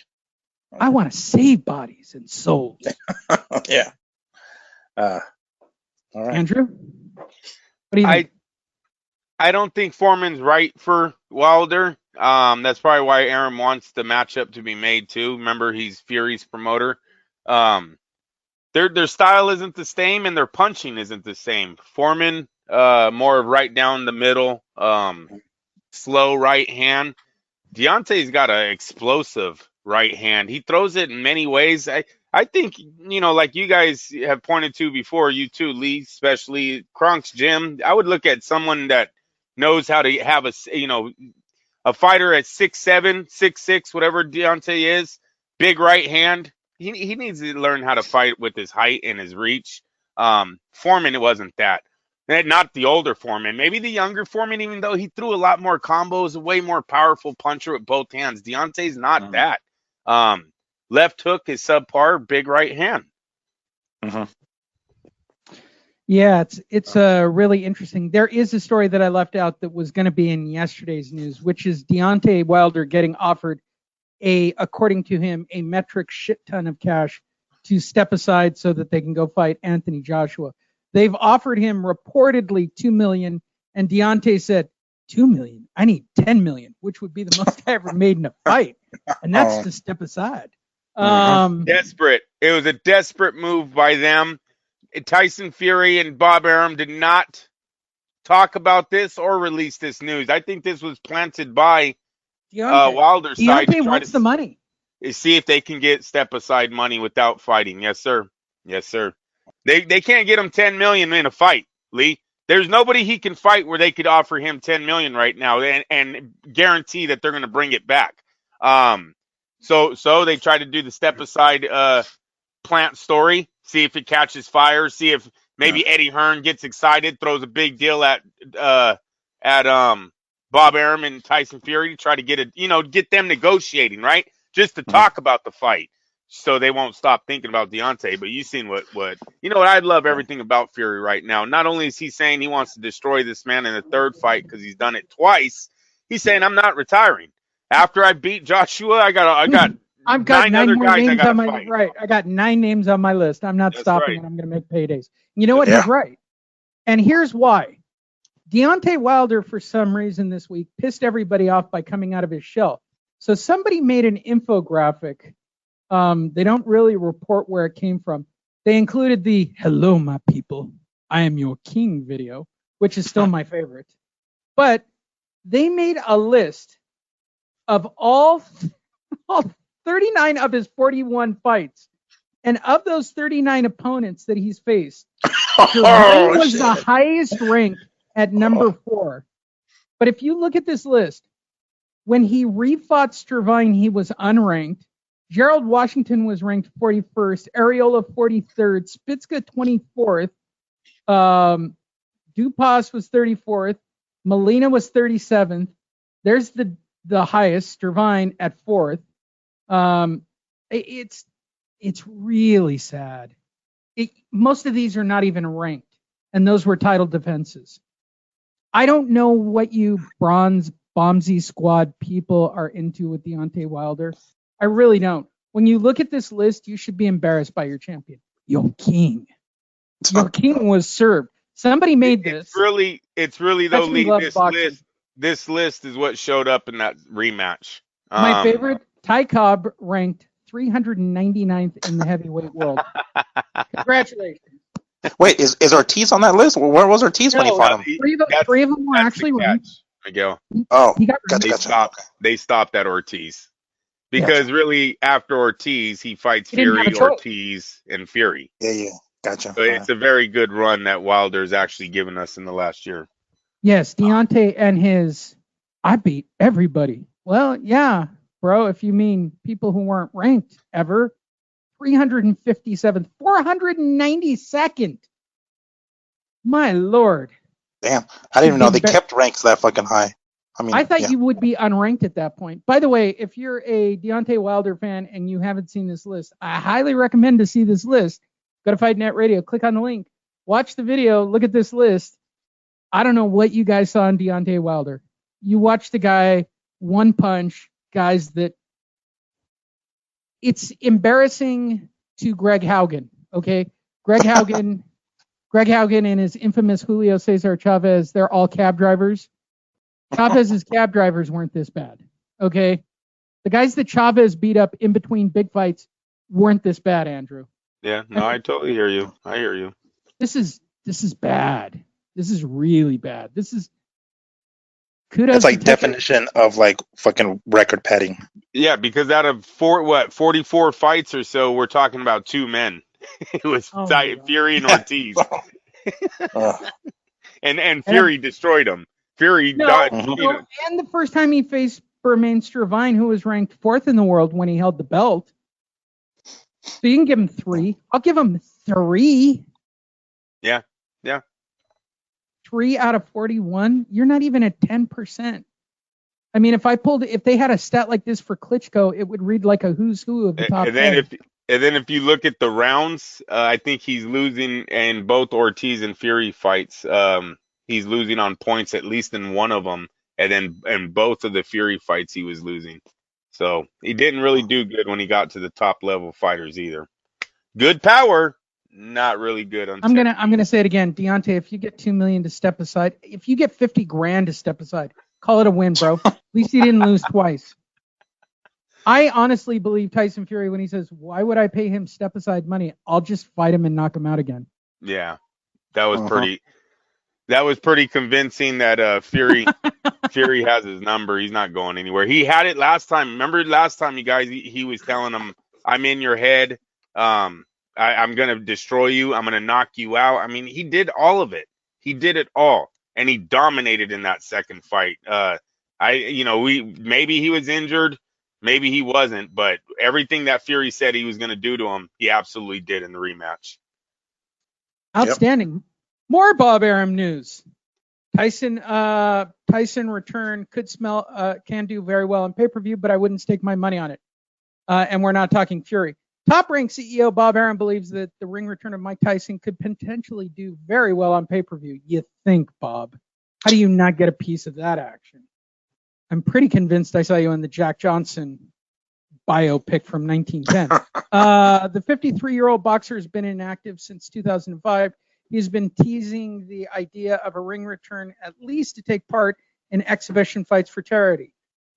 I want to save bodies and souls. Yeah. All right. Andrew, what do you think? I don't think Foreman's right for Wilder. That's probably why Arum wants the matchup to be made too. Remember, he's Fury's promoter. Their style isn't the same, and their punching isn't the same. Foreman, more right down the middle, slow right hand. Deontay's got an explosive right hand. He throws it in many ways. I think, like you guys have pointed to before, you too, Lee, especially Kronk's gym. I would look at someone that knows how to have a fighter at 6'7", 6'6", whatever Deontay is, big right hand. He needs to learn how to fight with his height and his reach. Foreman, it wasn't that. Not the older Foreman, maybe the younger Foreman, even though he threw a lot more combos, a way more powerful puncher with both hands. Deontay's not that. Left hook is subpar, big right hand. Mm-hmm. Yeah, it's really interesting. There is a story that I left out that was going to be in yesterday's news, which is Deontay Wilder getting offered according to him, a metric shit ton of cash to step aside so that they can go fight Anthony Joshua. They've offered him reportedly $2 million, and Deontay said, $2 million? I need $10 million, which would be the most I ever made in a fight, and that's to step aside. Desperate. It was a desperate move by them. Tyson Fury and Bob Arum did not talk about this or release this news. I think this was planted by Wilder's side. Deontay wants the money. See if they can get step aside money without fighting. Yes, sir. Yes, sir. They can't get him $10 million in a fight, Lee. There's nobody he can fight where they could offer him $10 million right now and guarantee that they're going to bring it back. So they try to do the step aside plant story, see if it catches fire, see if maybe Eddie Hearn gets excited, throws a big deal at Bob Arum and Tyson Fury to try to get them negotiating, right? Just to talk about the fight, so they won't stop thinking about Deontay. But you've seen what I love everything about Fury right now. Not only is he saying he wants to destroy this man in the third fight because he's done it twice, he's saying I'm not retiring. After I beat Joshua, I've got nine more names on my right. I got 9 names on my list. I'm not stopping, and I'm going to make paydays. You know what? Yeah. He's right, and here's why. Deontay Wilder, for some reason this week, pissed everybody off by coming out of his shell. So somebody made an infographic. They don't really report where it came from. They included the "Hello, my people, I am your king" video, which is still my favorite. But they made a list of all 39 of his 41 fights. And of those 39 opponents that he's faced, Gervais was the highest ranked at number 4. But if you look at this list, when he refought Strivine, he was unranked. Gerald Washington was ranked 41st, Areola 43rd, Spitzka 24th, Dupas was 34th, Molina was 37th. There's the highest, Strivine at 4th. It's really sad. Most of these are not even ranked, and those were title defenses. I don't know what you Bronze Bombsy Squad people are into with Deontay Wilder. I really don't. When you look at this list, you should be embarrassed by your champion. Your king was served. Somebody made this. It's really though, Lee, this list is what showed up in that rematch. My favorite, Ty Cobb ranked 399th in the heavyweight world. Congratulations. Wait, is Ortiz on that list? Where was Ortiz when he fought him? Three of them were actually ranked. Miguel. Oh, they stopped at Ortiz. Because really, after Ortiz, he fights Fury, Ortiz, and Fury. Yeah. Gotcha. So it's a very good run that Wilder's actually given us in the last year. Yes, Deontay and his, I beat everybody. Well, yeah, bro, if you mean people who weren't ranked ever. 357th, 492nd. My Lord. Damn. I didn't even know they kept ranks that fucking high. I thought you would be unranked at that point. By the way, if you're a Deontay Wilder fan and you haven't seen this list, I highly recommend to see this list. Go to Fight Net Radio, click on the link, watch the video, look at this list. I don't know what you guys saw in Deontay Wilder. You watch the guy, one punch, guys that it's embarrassing to Greg Haugen, okay? Greg Haugen and his infamous Julio Cesar Chavez, they're all cab drivers. Chavez's cab drivers weren't this bad, okay? The guys that Chavez beat up in between big fights weren't this bad, Andrew. Yeah, no, I totally hear you. I hear you. This is bad. This is really bad. This is kudos. It's like definition of like fucking record padding. Yeah, because out of 44 fights or so, we're talking about 2 men. It was Fury and Ortiz. and Fury destroyed him. Fury died. And the first time he faced Bermain Strivine, who was ranked 4th in the world when he held the belt. So you can give him 3. I'll give him 3. Yeah. 3 out of 41. You're not even at 10%. I mean, if they had a stat like this for Klitschko, it would read like a who's who of the top 10. And then if you look at the rounds, I think he's losing in both Ortiz and Fury fights. He's losing on points, at least in one of them. And then in both of the Fury fights, he was losing. So he didn't really do good when he got to the top level fighters either. Good power, not really good on. I'm gonna say it again, Deontay. If you get $2 million to step aside, if you get $50,000 to step aside, call it a win, bro. At least he didn't lose twice. I honestly believe Tyson Fury when he says, "Why would I pay him step aside money? I'll just fight him and knock him out again." Yeah, that was pretty. That was pretty convincing that Fury has his number. He's not going anywhere. He had it last time. Remember last time, you guys, he was telling him, "I'm in your head. I'm going to destroy you. I'm going to knock you out." I mean, he did all of it. He did it all. And he dominated in that second fight. Maybe he was injured. Maybe he wasn't. But everything that Fury said he was going to do to him, he absolutely did in the rematch. Outstanding. Yep. More Bob Arum news. Tyson return can do very well on pay-per-view, but I wouldn't stake my money on it. And we're not talking Fury. Top-ranked CEO Bob Arum believes that the ring return of Mike Tyson could potentially do very well on pay-per-view. You think, Bob? How do you not get a piece of that action? I'm pretty convinced I saw you in the Jack Johnson biopic from 1910. The 53-year-old boxer has been inactive since 2005. He's been teasing the idea of a ring return, at least to take part in exhibition fights for charity.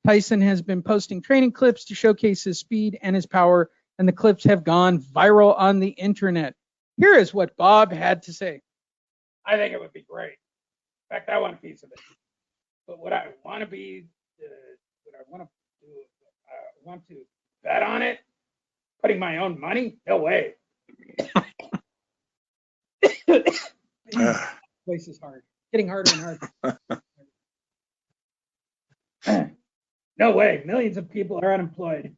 Tyson has been posting training clips to showcase his speed and his power, and the clips have gone viral on the internet. Here is what Bob had to say. I think it would be great. In fact, I want a piece of it. But what I want to bet on it? Putting my own money? No way. Place is hard. Getting harder and harder. No way. Millions of people are unemployed.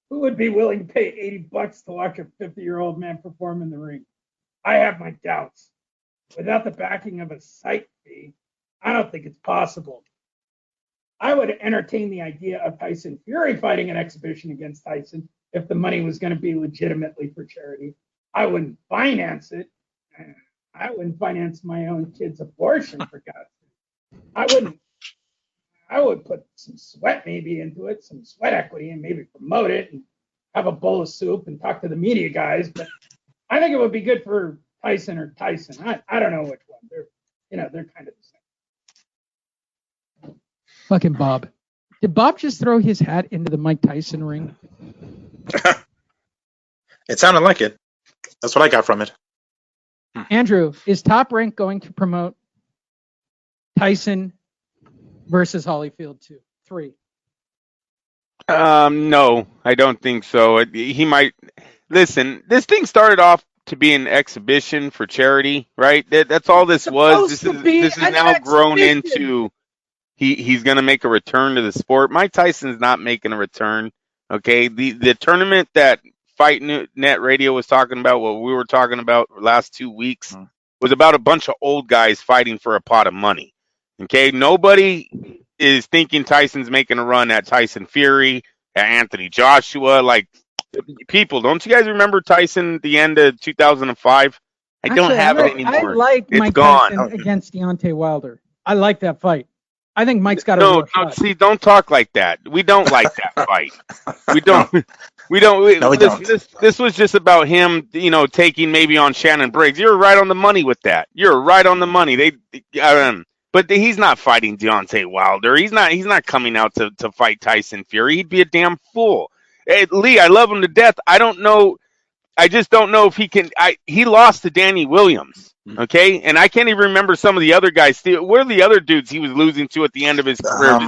Who would be willing to pay $80 to watch a 50-year-old man perform in the ring? I have my doubts. Without the backing of a site fee, I don't think it's possible. I would entertain the idea of Tyson Fury fighting an exhibition against Tyson if the money was going to be legitimately for charity. I wouldn't finance it. I wouldn't finance my own kid's abortion, for God's sake. I wouldn't. I would put some sweat maybe into it, some sweat equity, and maybe promote it and have a bowl of soup and talk to the media guys. But I think it would be good for Tyson or Tyson. I don't know which one. They're kind of the same. Fucking Bob. Did Bob just throw his hat into the Mike Tyson ring? It sounded like it. That's what I got from it. Andrew, is Top Rank going to promote Tyson versus Holyfield 3? No, I don't think so. He might listen. This thing started off to be an exhibition for charity, right? That's all this was. This is now grown into. He's going to make a return to the sport. Mike Tyson's not making a return. Okay, the tournament that Fight Net Radio was talking about, what we were talking about last 2 weeks, was about a bunch of old guys fighting for a pot of money. Okay, nobody is thinking Tyson's making a run at Tyson Fury, at Anthony Joshua. Like, people, don't you guys remember Tyson at the end of 2005? I don't have it anymore. I like it's Mike gone. Tyson against Deontay Wilder. I like that fight. I think Mike's got a no. See, don't talk like that. We don't like that fight. We don't. This was just about him, taking maybe on Shannon Briggs. You're right on the money with that. You're right on the money. But he's not fighting Deontay Wilder. He's not coming out to fight Tyson Fury. He'd be a damn fool. Hey, Lee, I love him to death. I don't know. I just don't know if he can. He lost to Danny Williams. Okay, and I can't even remember some of the other guys. Where are the other dudes he was losing to at the end of his career?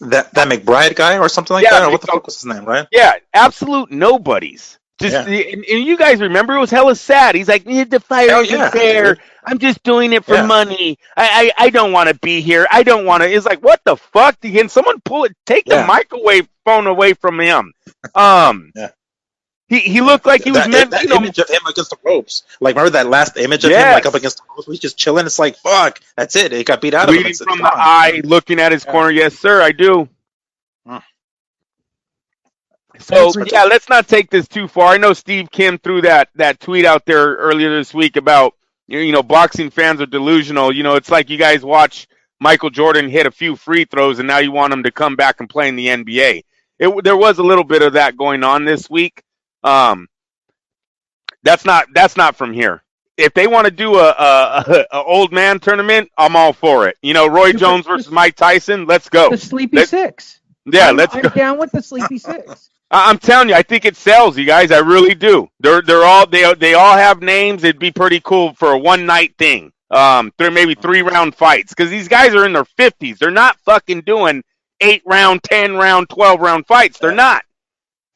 That McBride guy or something like that? Or what the fuck was his name, right? Yeah, absolute nobodies. And you guys remember, it was hella sad. He's like, the fire isn't there. I'm just doing it for money. I don't want to be here. I don't want to. It's like, what the fuck? Can someone take the microwave phone away from him? He looked like he was meant. That image of him against the ropes. Like, remember that last image of him, like up against the ropes? He's just chilling. It's like, fuck. That's it. He got beat out of him. Bleeding from the eye, looking at his corner. Yes, sir, I do. So let's not take this too far. I know Steve Kim threw that tweet out there earlier this week about boxing fans are delusional. It's like you guys watch Michael Jordan hit a few free throws and now you want him to come back and play in the NBA. There was a little bit of that going on this week. That's not from here. If they want to do a old man tournament, I'm all for it. Roy Jones versus Mike Tyson. Let's go. The Sleepy Six. Yeah, let's go. I'm down with the Sleepy Six. I'm telling you, I think it sells, you guys. I really do. They all have names. It'd be pretty cool for a one night thing. Maybe 3-round fights, because these guys are in their 50s. They're not fucking doing 8-round, 10-round, 12-round fights. They're not.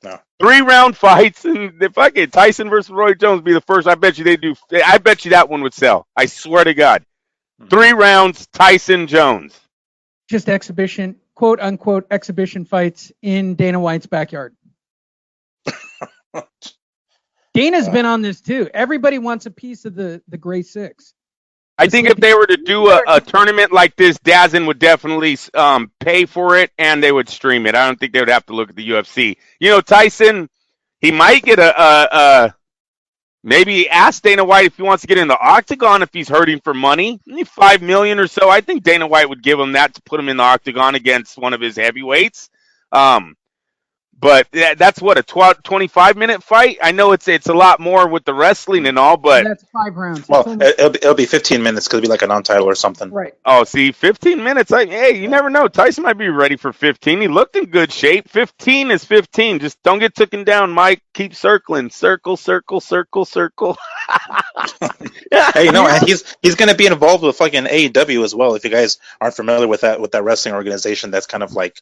No. 3-round fights, and if I get Tyson versus Roy Jones be the first, I bet you they do. I bet you that one would sell. I swear to God. 3 rounds, Tyson Jones. Just exhibition, quote unquote, exhibition fights in Dana White's backyard. Dana's been on this too. Everybody wants a piece of the Gray Six. I think if they were to do a tournament like this, Dazn would definitely pay for it, and they would stream it. I don't think they would have to look at the UFC. Tyson, he might get maybe ask Dana White if he wants to get in the octagon if he's hurting for money. $5 million or so. I think Dana White would give him that to put him in the octagon against one of his heavyweights. But that's what, a 25-minute fight? I know it's a lot more with the wrestling and all, but that's 5 rounds. Well, it'll be 15 minutes because it'll be like a non-title or something. Right. Oh, see, 15 minutes. Hey, you never know. Tyson might be ready for 15. He looked in good shape. 15 is 15. Just don't get taken down, Mike. Keep circling. Circle, circle, circle, circle. Hey, he's going to be involved with fucking AEW as well. If you guys aren't familiar with that wrestling organization, that's kind of like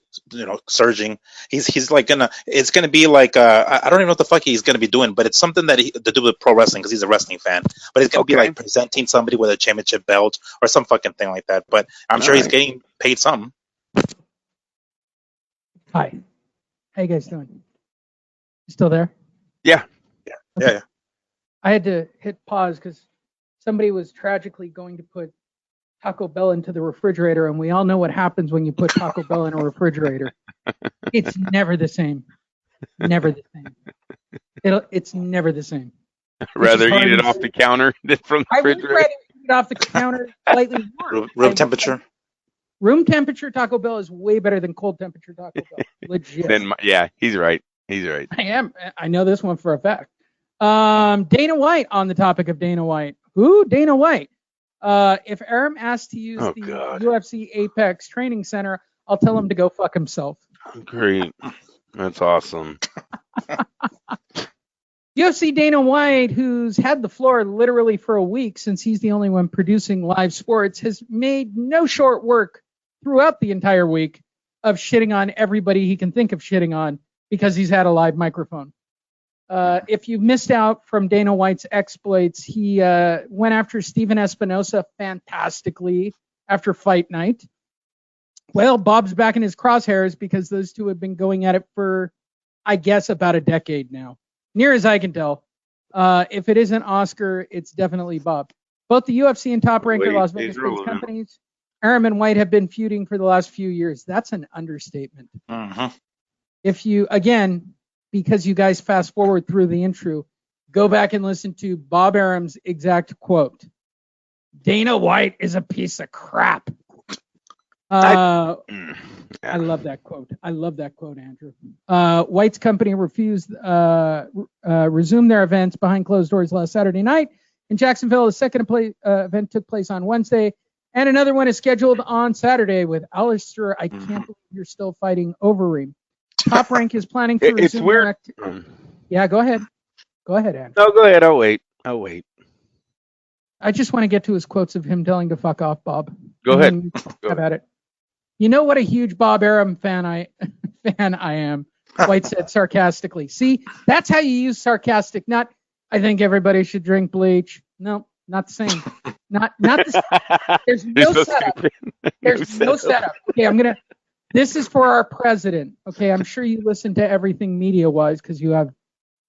surging. He's like gonna it's gonna be like I don't even know what the fuck he's gonna be doing, but it's something that to do with pro wrestling because he's a wrestling fan. But it's gonna be like presenting somebody with a championship belt or some fucking thing like that. But I'm sure he's getting paid something. Hi, how you guys doing? You still there? Yeah. Yeah. I had to hit pause because somebody was tragically going to put Taco Bell into the refrigerator, and we all know what happens when you put Taco Bell in a refrigerator. It's never the same. Never the same. It's never the same. Rather eat it off the counter than from the refrigerator. I would rather eat it off the counter slightly warm. Room temperature. Room temperature Taco Bell is way better than cold temperature Taco Bell. Legit. He's right. He's right. I know this one for a fact. Dana White, on the topic of Dana White. Who? Dana White. If Arum asks to use the UFC Apex Training Center, I'll tell him to go fuck himself. Great. That's awesome. UFC Dana White, who's had the floor literally for a week since he's the only one producing live sports, has made no short work throughout the entire week of shitting on everybody he can think of shitting on because he's had a live microphone. If you missed out from Dana White's exploits, he went after Steven Espinosa fantastically after fight night. Well, Bob's back in his crosshairs because those two have been going at it for, I guess, about a decade now. Near as I can tell. If it isn't Oscar, it's definitely Bob. Both the UFC and Top Ranker Las Vegas-based companies, Arum and White, have been feuding for the last few years. That's an understatement. If you, again, because you guys fast forward through the intro, go back and listen to Bob Arums' exact quote. Dana White is a piece of crap. I love that quote. I love that quote, Andrew. White's company refused resume their events behind closed doors last Saturday night. In Jacksonville, the second event took place on Wednesday, and another one is scheduled on Saturday with Alistair. I can't believe you're still fighting Overeem. Top Rank is planning to resume. It's weird. Yeah, go ahead. Go ahead, Andrew. No, go ahead. I'll wait. I just want to get to his quotes of him telling to fuck off, Bob. Go ahead. How about it? You know what a huge Bob Arum fan I am, White said sarcastically. See, that's how you use sarcastic. Not, I think everybody should drink bleach. No, not the same. Not the same. There's no setup. There's no setup. Okay, this is for our president. Okay, I'm sure you listen to everything media-wise because you have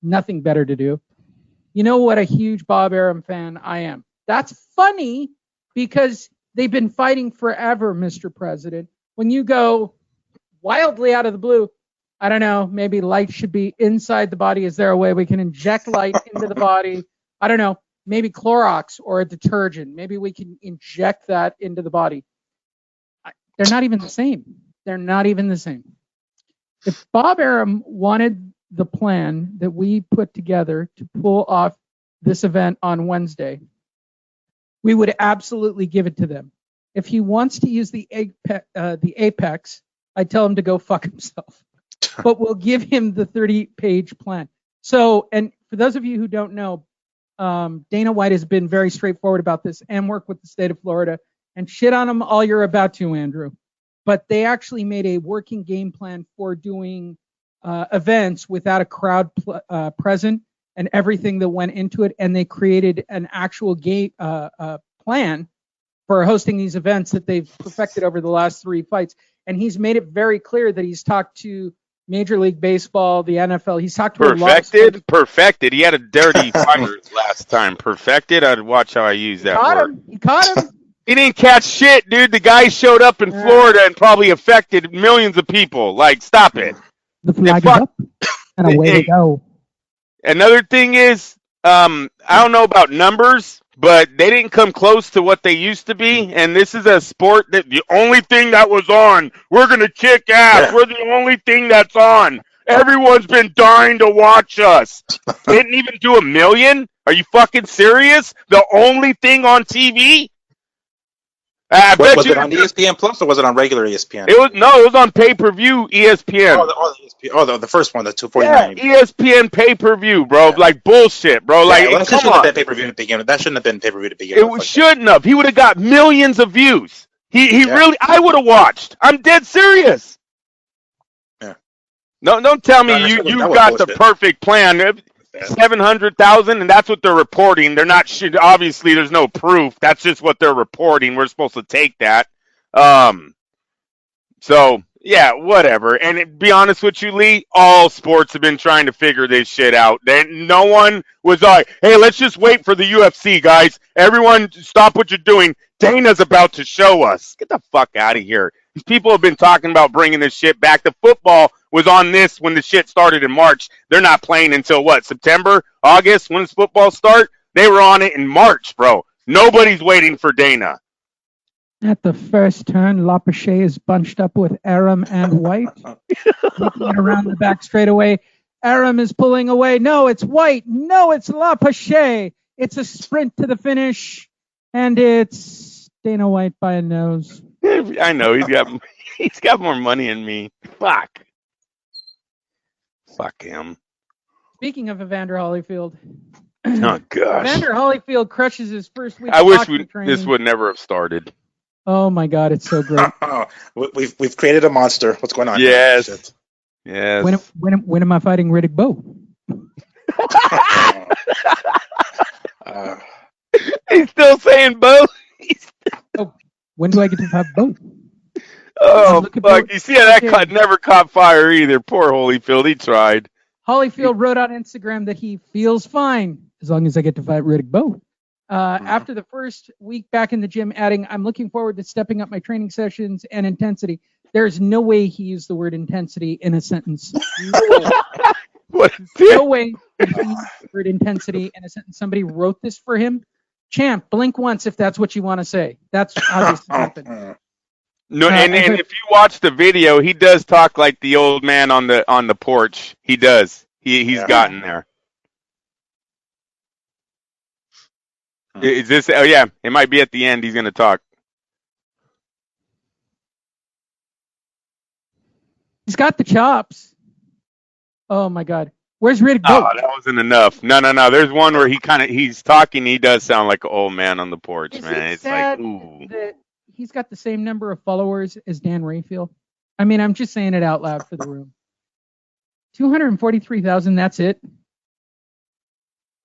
nothing better to do. You know what a huge Bob Arum fan I am. That's funny because they've been fighting forever, Mr. President. When you go wildly out of the blue, I don't know, maybe light should be inside the body. Is there a way we can inject light into the body? I don't know, maybe Clorox or a detergent. Maybe we can inject that into the body. They're not even the same. They're not even the same. If Bob Arum wanted the plan that we put together to pull off this event on Wednesday, we would absolutely give it to them. If he wants to use the Apex, I tell him to go fuck himself. But we'll give him the 30-page plan. So, and for those of you who don't know, Dana White has been very straightforward about this and worked with the state of Florida. And shit on him all you're about to, Andrew. But they actually made a working game plan for doing events without a crowd present and everything that went into it. And they created an actual game plan for hosting these events that they've perfected over the last 3 fights. And he's made it very clear that he's talked to Major League Baseball, the NFL. He's talked to a lot of Perfected. He had a dirty fighters last time. Perfected. I'd watch how I use that word. He caught him. He didn't catch shit, dude. The guy showed up in Florida and probably affected millions of people. Like, stop it. The flag is up, and away they go. Another thing is, I don't know about numbers, but they didn't come close to what they used to be. And this is a sport that the only thing that was on, we're going to kick ass. We're the only thing that's on. Everyone's been dying to watch us. Didn't even do 1 million? Are you fucking serious? The only thing on TV? Was it on ESPN Plus or was it on regular ESPN? It was on pay-per-view ESPN. The first one, the 249. Yeah, ESPN pay-per-view, bro. Yeah. Like bullshit, bro. Like, that shouldn't have been pay-per-view to begin with. That shouldn't have been pay-per-view to begin with. It shouldn't have. He would have got millions of views. He really, I would have watched. I'm dead serious. Yeah. No, don't tell me No, you that was got the bullshit. perfect plan. 700,000, and that's what they're reporting. They're not obviously. There's no proof. That's just what they're reporting. We're supposed to take that. So yeah, whatever. And be honest with you, Lee, all sports have been trying to figure this shit out. No one was like, "Hey, let's just wait for the UFC, guys. Everyone, stop what you're doing. Dana's about to show us. Get the fuck out of here." These people have been talking about bringing this shit back. The football was on this when the shit started in March. They're not playing until what? September, August? When does football start? They were on it in March, bro. Nobody's waiting for Dana. At the first turn, Lapachet is bunched up with Arum and White. Making it around the back straightaway. Arum is pulling away. No, it's White. No, it's Lapachet. It's a sprint to the finish. And it's Dana White by a nose. I know he's got more money than me. Fuck him. Speaking of Evander Holyfield. Oh gosh. Evander Holyfield crushes his first week. I of wish boxing training. this would never have started. Oh my God, it's so great. We've created a monster. What's going on? Yes. Shit. Yes. When am I fighting Riddick Bowe? He's still saying Bo. When do I get to fight Bowe? Oh fuck! You see how that never caught fire either. Poor Holyfield. He tried. Holyfield wrote on Instagram that he feels fine as long as I get to fight Riddick Bowe. After the first week back in the gym, adding, "I'm looking forward to stepping up my training sessions and intensity." There's no way he used the word intensity in a sentence. No way he used the word intensity in a sentence. Somebody wrote this for him. Champ, blink once if that's what you want to say. That's obviously happened. No, and if you watch the video, he does talk like the old man on the porch. He does. He's gotten there. Is this? Oh yeah, it might be at the end. He's gonna talk. He's got the chops. Oh my God, where's Riddick Bowe? Oh, that wasn't enough. No. There's one where he's talking. He does sound like an old man on the porch, man. It's like, ooh. That he's got the same number of followers as Dan Rayfield. I mean, I'm just saying it out loud for the room. 243,000. That's it.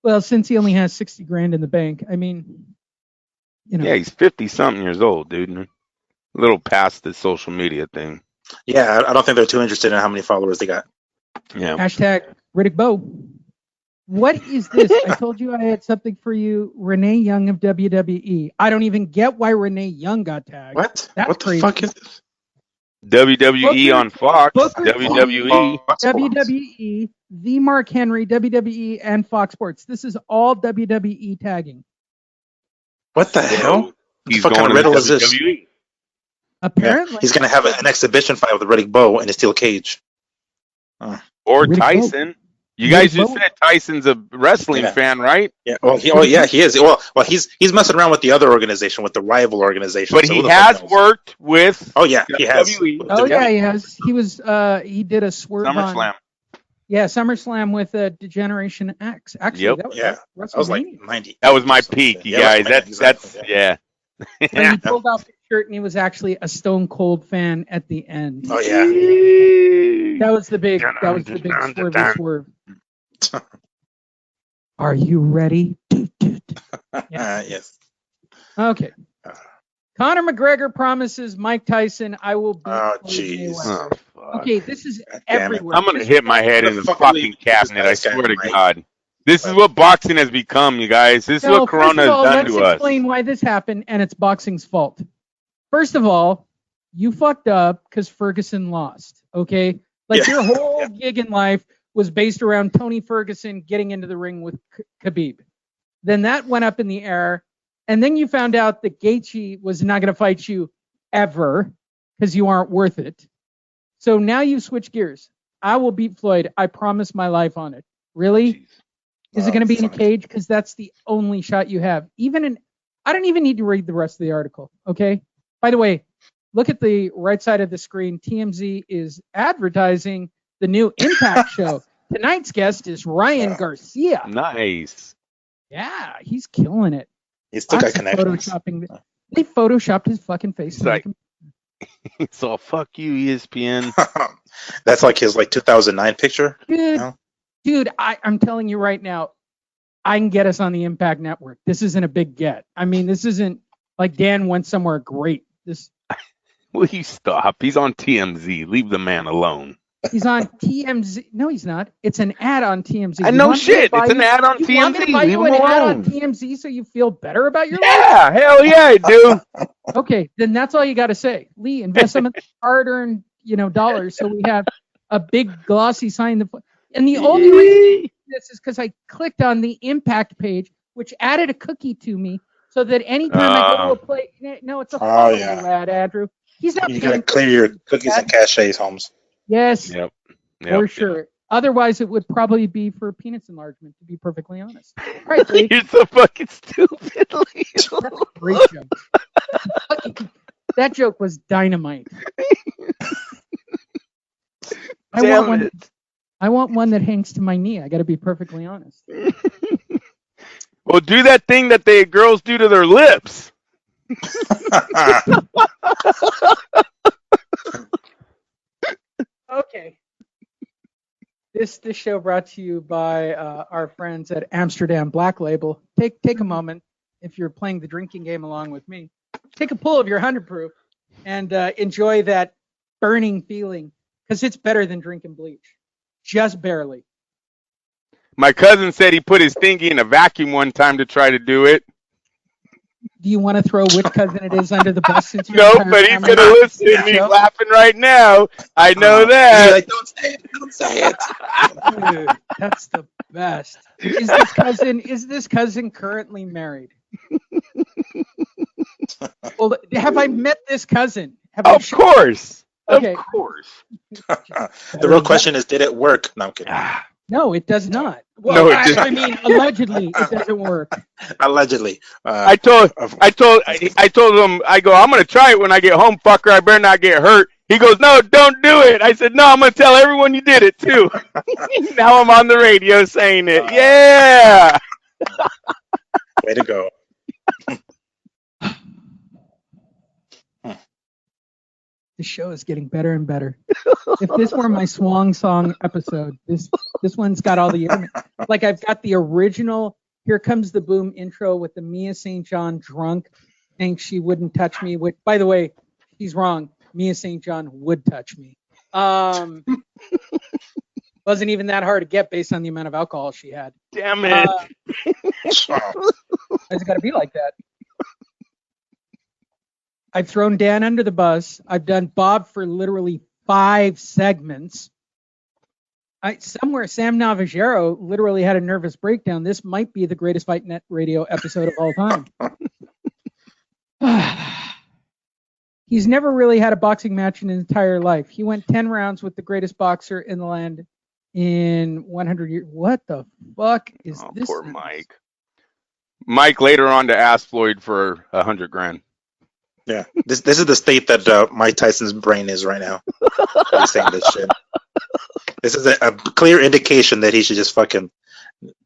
Well, since he only has 60 grand in the bank, I mean, you know. Yeah, he's 50-something years old, dude. A little past the social media thing. Yeah, I don't think they're too interested in how many followers they got. Yeah. Hashtag Riddick Bowe. What is this? I told you I had something for you. Renee Young of WWE. I don't even get why Renee Young got tagged. What? That's what the crazy. fuck is this? WWE on Fox. WWE. WWE. The Mark Henry. WWE and Fox Sports. This is all WWE tagging. What the hell? He's what going fucking riddle to is this? WWE. Apparently. Yeah, he's going to have an exhibition fight with Riddick Bowe in a steel cage. Or Riddick Tyson. Bowe. You guys just said Tyson's a wrestling fan, right? Yeah. Well, he is. Well, he's messing around with the other organization, with the rival organization. But he has worked with. Oh yeah, he has. Oh yeah, he has. He was. He did a swerve SummerSlam. Yeah, SummerSlam with Degeneration X. Actually, that was like 90. That was my peak, you guys. That's yeah. He pulled off his shirt and he was actually a Stone Cold fan at the end. Oh yeah. That was the big swerve. Are you ready? Yes. Okay. Conor McGregor promises Mike Tyson, "I will beat." Oh jeez. Okay, this is everywhere. I'm gonna hit my head in the fucking cabinet. I swear to God. This is what boxing has become, you guys. This is what Corona has done to us. Let's explain why this happened, and it's boxing's fault. First of all, you fucked up because Ferguson lost. Okay, your whole gig in life was based around Tony Ferguson getting into the ring with Khabib. Then that went up in the air, and then you found out that Gaethje was not going to fight you ever because you aren't worth it. So now you switch gears. I will beat Floyd. I promise my life on it. Really? Jeez. Is it going to be in a cage? Because that's the only shot you have. I don't even need to read the rest of the article. Okay. By the way, look at the right side of the screen. TMZ is advertising the new Impact show. Tonight's guest is Ryan Garcia. Nice. Yeah, he's killing it. He's still got connections. They photoshopped his fucking face. It's all fuck you, ESPN. That's like his 2009 picture. Dude, I'm telling you right now, I can get us on the Impact Network. This isn't a big get. I mean, this isn't like Dan went somewhere great. Will you stop? He's on TMZ. Leave the man alone. He's on TMZ. No, he's not. It's an ad on TMZ. I know shit. It's an ad on TMZ. You want me to buy you an ad on TMZ so you feel better about your life? Yeah, hell yeah, I do. Okay, then that's all you got to say. Lee, invest some hard-earned, dollars so we have a big glossy sign. And the only reason this is because I clicked on the Impact page, which added a cookie to me, so that anytime I go to a place, no, it's a ad, Andrew. He's not. You gotta clear your cookies and caches, Holmes. Yes, Yep. For sure. Otherwise, it would probably be for penis enlargement, to be perfectly honest. All right, Lee. You're so fucking stupid, Lee. That's a great joke. That joke was dynamite. I want one that hangs to my knee. I got to be perfectly honest. Well, do that thing that the girls do to their lips. Okay. This show brought to you by our friends at Amsterdam Black Label. Take a moment, if you're playing the drinking game along with me, take a pull of your 100 proof and enjoy that burning feeling, because it's better than drinking bleach. Just barely. My cousin said he put his thingy in a vacuum one time to try to do it. Do you want to throw which cousin it is under the bus? Since No, but he's going to listen. He's laughing right now. I know that. Like, don't say it. Don't say it. Dude, that's the best. Is this cousin currently married? Well, have I met this cousin? Of course. Okay. Of course. The real question is, did it work? No, I'm kidding. No, it does not. Well, No, I mean, allegedly, it doesn't work. Allegedly. I told him, I go, I'm going to try it when I get home, fucker. I better not get hurt. He goes, no, don't do it. I said, no, I'm going to tell everyone you did it, too. Now I'm on the radio saying it. Yeah. Way to go. The show is getting better and better. If this were my swan song episode, this one's got all the like I've got the original "Here Comes the Boom" intro with the Mia St. John drunk, saying she wouldn't touch me. Which, by the way, he's wrong. Mia St. John would touch me. Wasn't even that hard to get based on the amount of alcohol she had. Damn it! It's got to be like that. I've thrown Dan under the bus. I've done Bob for literally 5 segments. Somewhere Sam Navajero literally had a nervous breakdown. This might be the greatest Fight Net Radio episode of all time. He's never really had a boxing match in his entire life. He went 10 rounds with the greatest boxer in the land in 100 years. What the fuck is this? Poor Mike. Mike later on to ask Floyd for $100,000. Yeah, this is the state that Mike Tyson's brain is right now. He's saying this shit. This is a clear indication that he should just fucking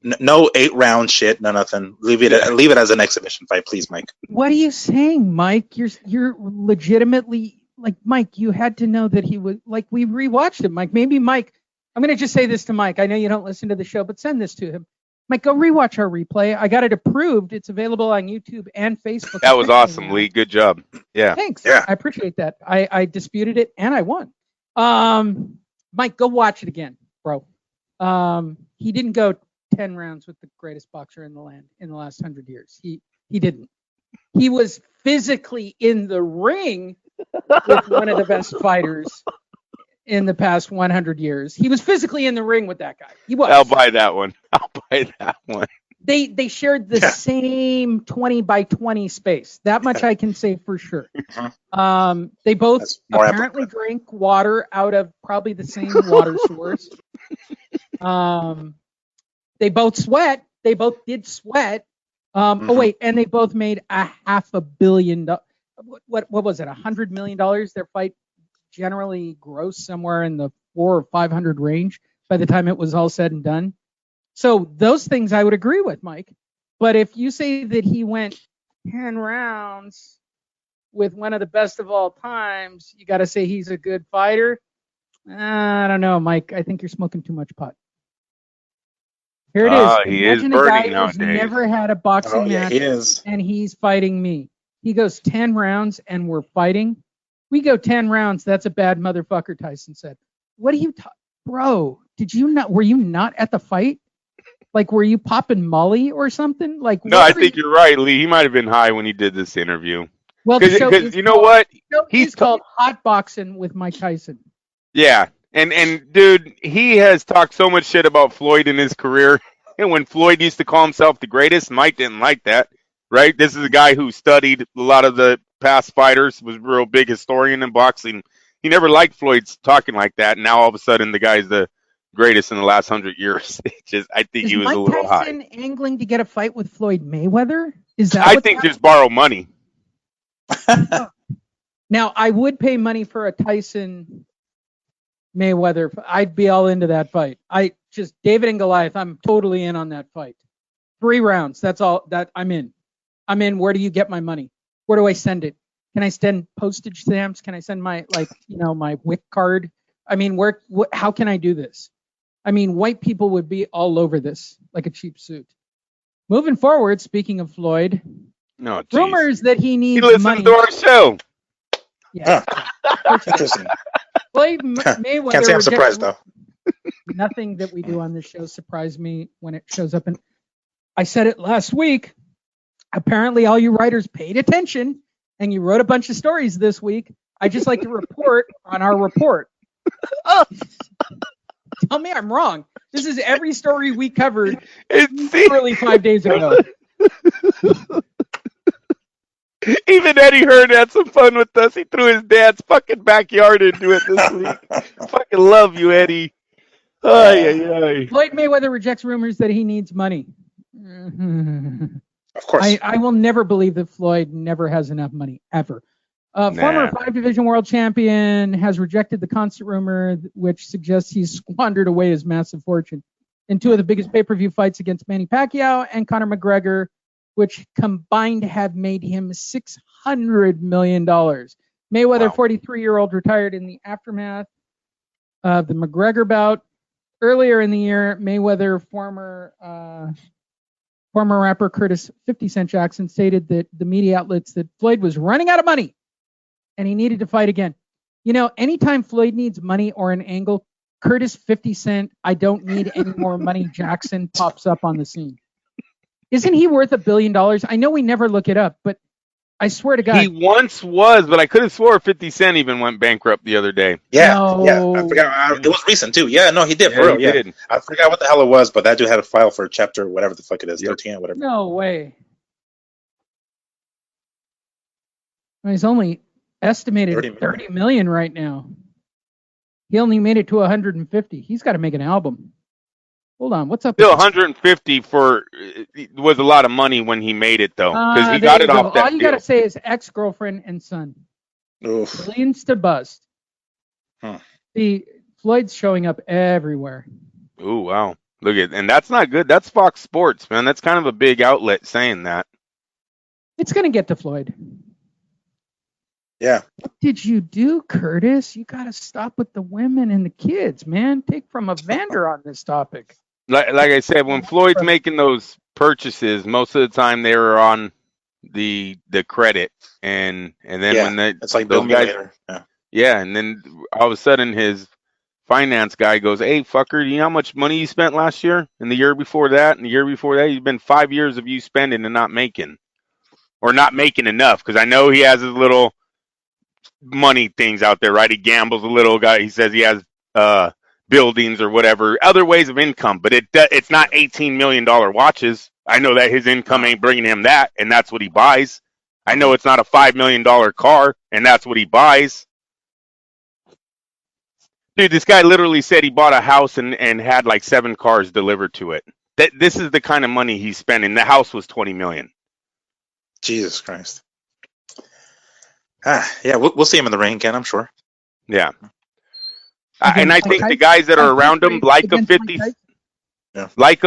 no 8-round shit, no nothing. Leave it as an exhibition fight, please, Mike. What are you saying, Mike? You're legitimately like Mike. You had to know that he would like. We rewatched it, Mike. Maybe Mike. I'm gonna just say this to Mike. I know you don't listen to the show, but send this to him. Mike, go rewatch our replay. I got it approved. It's available on YouTube and Facebook. That was awesome, Lee. Good job. Yeah. Thanks. Yeah. I appreciate that. I disputed it and I won. Mike, go watch it again, bro. He didn't go 10 rounds with the greatest boxer in the land in the last 100 years. He didn't. He was physically in the ring with one of the best fighters in the past 100 years. He was physically in the ring with that guy. He was. I'll buy that one. They shared the same 20 by 20 space. That much I can say for sure. They both apparently drink water out of probably the same water source. They both sweat. They both did sweat. Oh wait, and they both made $500 million. What was it? $100 million. Their fight generally gross somewhere in the 400 or 500 range by the time it was all said and done. So those things I would agree with, Mike. But if you say that he went 10 rounds with one of the best of all times, you got to say he's a good fighter. I don't know, Mike. I think you're smoking too much pot. Here it Oh, is. he is Imagine a guy burning who's nowadays. never had a boxing Oh, yeah, match, he is. and he's fighting me. He goes 10 rounds, and we're fighting. We go 10 rounds. That's a bad motherfucker, Tyson said. What are you bro, were you not at the fight? Like, were you popping Molly or something? Like, No, I think you're right, Lee. He might have been high when he did this interview. Well, because you know what? He's called Hot Boxing with Mike Tyson. Yeah, and dude, he has talked so much shit about Floyd in his career. And when Floyd used to call himself the greatest, Mike didn't like that, right? This is a guy who studied a lot of the past fighters, was a real big historian in boxing. He never liked Floyd's talking like that. And now all of a sudden, the guy's the greatest in the last 100 years. I think he was Mike a little Tyson high. angling to get a fight with Floyd Mayweather? Is that? I think just borrow money. Now, I would pay money for a Tyson Mayweather. I'd be all into that fight. David and Goliath. I'm totally in on that fight. 3 rounds. That's all. That I'm in. Where do you get my money? Where do I send it? Can I send postage stamps? Can I send my my WIC card? I mean, how can I do this? I mean, white people would be all over this like a cheap suit. Moving forward, speaking of Floyd, rumors that he needs listens money. to our show. Yeah. Interesting. Floyd Mayweather. Can't say I'm surprised though. Nothing that we do on this show surprised me when it shows up. And I said it last week. Apparently, all you writers paid attention, and you wrote a bunch of stories this week. I just like to report on our report. Oh, tell me I'm wrong. This is every story we covered literally 5 days ago. Even Eddie Hearn had some fun with us. He threw his dad's fucking backyard into it this week. Fucking love you, Eddie. Ay. Floyd Mayweather rejects rumors that he needs money. Of course. I will never believe that Floyd never has enough money, ever. Former 5-division world champion has rejected the constant rumor which suggests he's squandered away his massive fortune in 2 of the biggest pay-per-view fights against Manny Pacquiao and Conor McGregor, which combined have made him $600 million. Mayweather, 43-year-old, retired in the aftermath of the McGregor bout. Earlier in the year, Mayweather, former rapper Curtis 50 Cent Jackson, stated that the media outlets that Floyd was running out of money and he needed to fight again. You know, anytime Floyd needs money or an angle, Curtis 50 Cent, I don't need any more money, Jackson pops up on the scene. Isn't he worth $1 billion? I know we never look it up, but I swear to God. He once was, but I could have swore 50 Cent even went bankrupt the other day. Yeah. I forgot. It was recent too. Yeah, no, he did. Yeah, For real. he did. I forgot what the hell it was, but that dude had a file for chapter whatever the fuck it is, 13 or whatever. No way. Well, he's only estimated 30 million right now. He only made it to 150. He's got to make an album. Hold on, what's up? Still 150 was a lot of money when he made it though, because he got it off that All you got to say is ex-girlfriend and son. Oof. Billions to bust. See, Floyd's showing up everywhere. Ooh, wow. And that's not good. That's Fox Sports, man. That's kind of a big outlet saying that. It's going to get to Floyd. Yeah. What did you do, Curtis? You got to stop with the women and the kids, man. Take from Evander on this topic. Like I said, when Floyd's making those purchases, most of the time they were on the credit, and then when it's like those guys, and then all of a sudden his finance guy goes, "Hey, fucker, do you know how much money you spent last year, and the year before that, and the year before that? You've been 5 years of you spending and not making, or not making enough." Because I know he has his little money things out there, right? He gambles a little. Guy, he says he has buildings or whatever, other ways of income, but it's not $18 million watches. I know that his income ain't bringing him that, and that's what he buys. I know it's not a $5 million car, and that's what he buys. Dude, this guy literally said he bought a house and had like 7 cars delivered to it. This is the kind of money he's spending. The house was $20 million. Jesus Christ. Yeah, we'll see him in the ring again, I'm sure. Yeah. And I think the guys that are around him, like a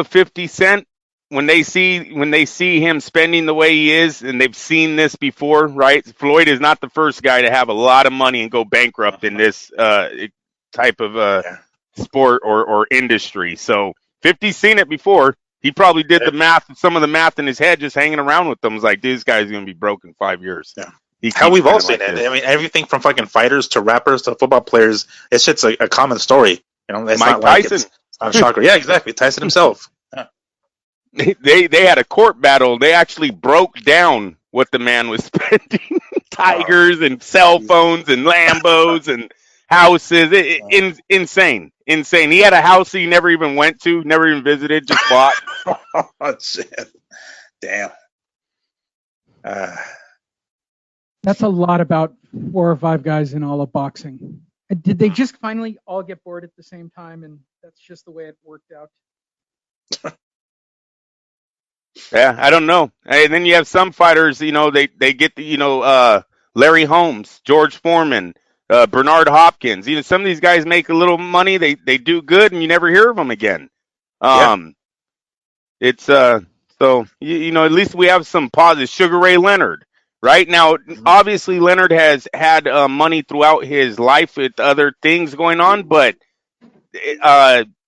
50 Cent, when they see him spending the way he is, and they've seen this before, right? Floyd is not the first guy to have a lot of money and go bankrupt in this type of sport or industry. So 50's seen it before. He probably did the math, some of the math in his head, just hanging around with them. Was like, this guy's gonna be broke in 5 years. Yeah. How we've all seen it. I mean, everything from fucking fighters to rappers to football players. It's just a common story. You know, it's Mike not like Tyson. it's not a shocker. Yeah, exactly. Tyson himself. Yeah. They had a court battle. They actually broke down what the man was spending. Tigers and cell phones and Lambos and houses. Insane. He had a house he never even went to, never even visited, just bought. Oh, shit. Damn. That's a lot about 4 or 5 guys in all of boxing. Did they just finally all get bored at the same time, and that's just the way it worked out? Yeah, I don't know. And then you have some fighters, you know, they get the, Larry Holmes, George Foreman, Bernard Hopkins. Even some of these guys make a little money. They do good, and you never hear of them again. It's so you know, at least we have some positive. Sugar Ray Leonard, right now, obviously Leonard has had money throughout his life with other things going on, but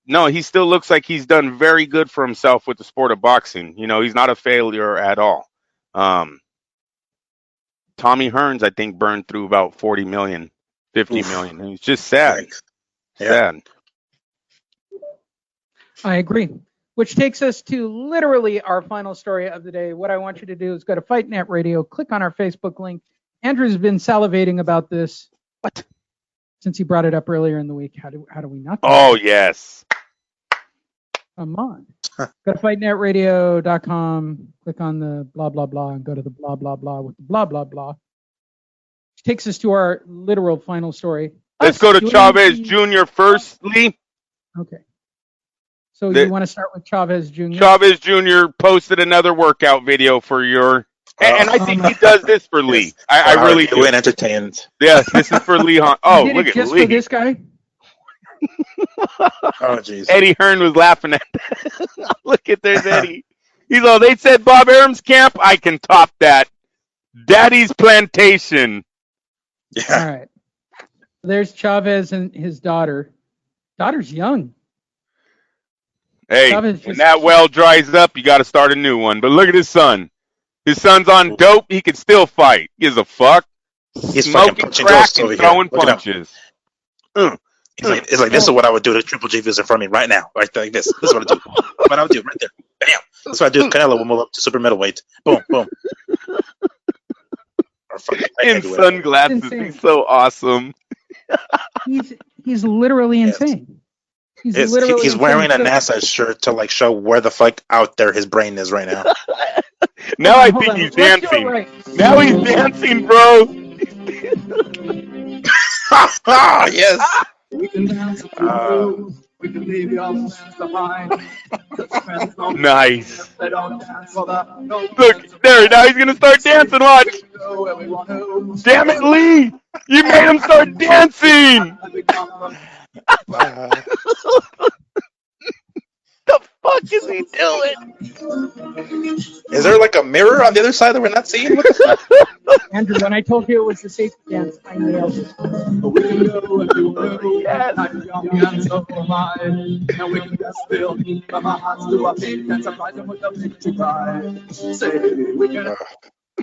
no, he still looks like he's done very good for himself with the sport of boxing. You know, he's not a failure at all. Tommy Hearns, I think, burned through about 40 million, 50 million. It's just sad. Sad. I agree. Which takes us to literally our final story of the day. What I want you to do is go to Fight Net Radio, click on our Facebook link. Andrew's been salivating about this. What? Since he brought it up earlier in the week. How do we not? Oh, yes. Come on. Go to fightnetradio.com, click on the blah, blah, blah, and go to the blah, blah, blah with the blah, blah, blah. Which takes us to our literal final story. Let's go to Chavez Jr. first, Lee. Okay. So you want to start with Chavez Jr.? Chavez Jr. posted another workout video for your... And I think he does this for Lee. I really do. And entertained. Yes, this is for Lee. Oh, look at just Lee. For this guy? Oh, jeez. Eddie Hearn was laughing at that. Look at there's Eddie. He's all, they said Bob Arums camp. I can top that. Daddy's plantation. Yeah. All right. There's Chavez and his daughter. Daughter's young. Hey, when that well dries up, you got to start a new one. But look at his son. His son's on dope. He can still fight. Gives a fuck. He's smoking crack and throwing punches. It's like this is what I would do to Triple G if he was in front of me right now. Like this. This is what I do. What I would do right there. Bam. That's what I do. Canelo will move up to super middleweight. Boom, boom. In sunglasses. He's so awesome. He's literally insane. He's wearing a NASA shirt to like show where the fuck out there his brain is right now. Now I think he's dancing. Now he's dancing, bro. Yes. We can dance we can leave your plans behind. Nice. Look, there, now he's gonna start dancing, watch. Damn it, Lee! You made him start dancing! The fuck is he doing? Is there like a mirror on the other side that we're not seeing? What the fuck? Andrew, when I told you it was the safety dance, I nailed it.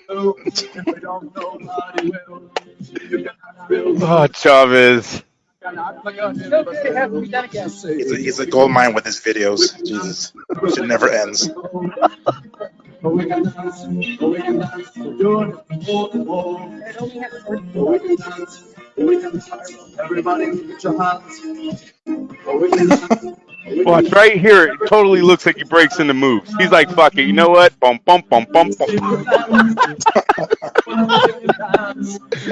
Oh, Chavez. He's a gold mine with his videos. Jesus, it never ends. Watch right here. It totally looks like he breaks into moves. He's like, "Fuck it, you know what? Bum bum bum bum bum."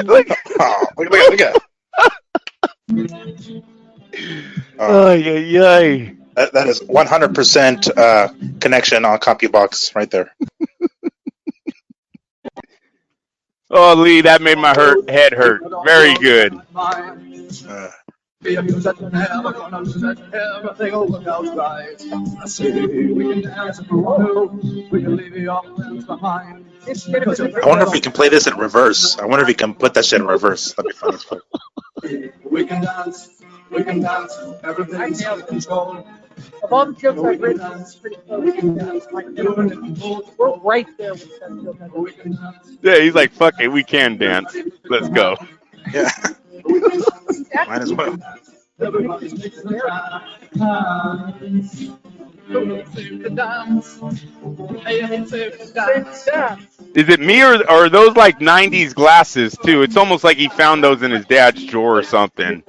Look at. Ay. That is 100% connection on CompuBox right there. Oh, Lee, that made my head hurt. Very good. I wonder if we can play this in reverse. I wonder if we can put that shit in reverse. That'd be funny. We can dance We can dance. Everything's in control. Of all the jokes I've written, it's pretty close to that. We're right there with that joke. Yeah, he's like, fuck it, we can dance. Let's go. Yeah. Might as well. Is it me or are those like 90s glasses too? It's almost like he found those in his dad's drawer or something.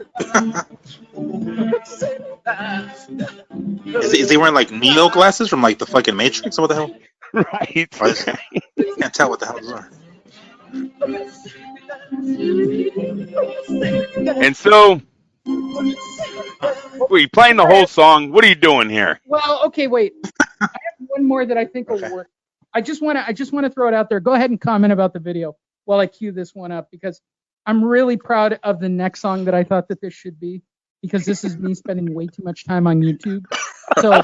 Is he wearing like Neo glasses from like the fucking Matrix? What the hell? Right. Can't tell what the hell those are. And so, were you playing the whole song? What are you doing here? Well, okay, wait. I have one more that I think will work. I just want to throw it out there. Go ahead and comment about the video while I cue this one up, because I'm really proud of the next song that I thought that this should be, because this is me spending way too much time on YouTube. So,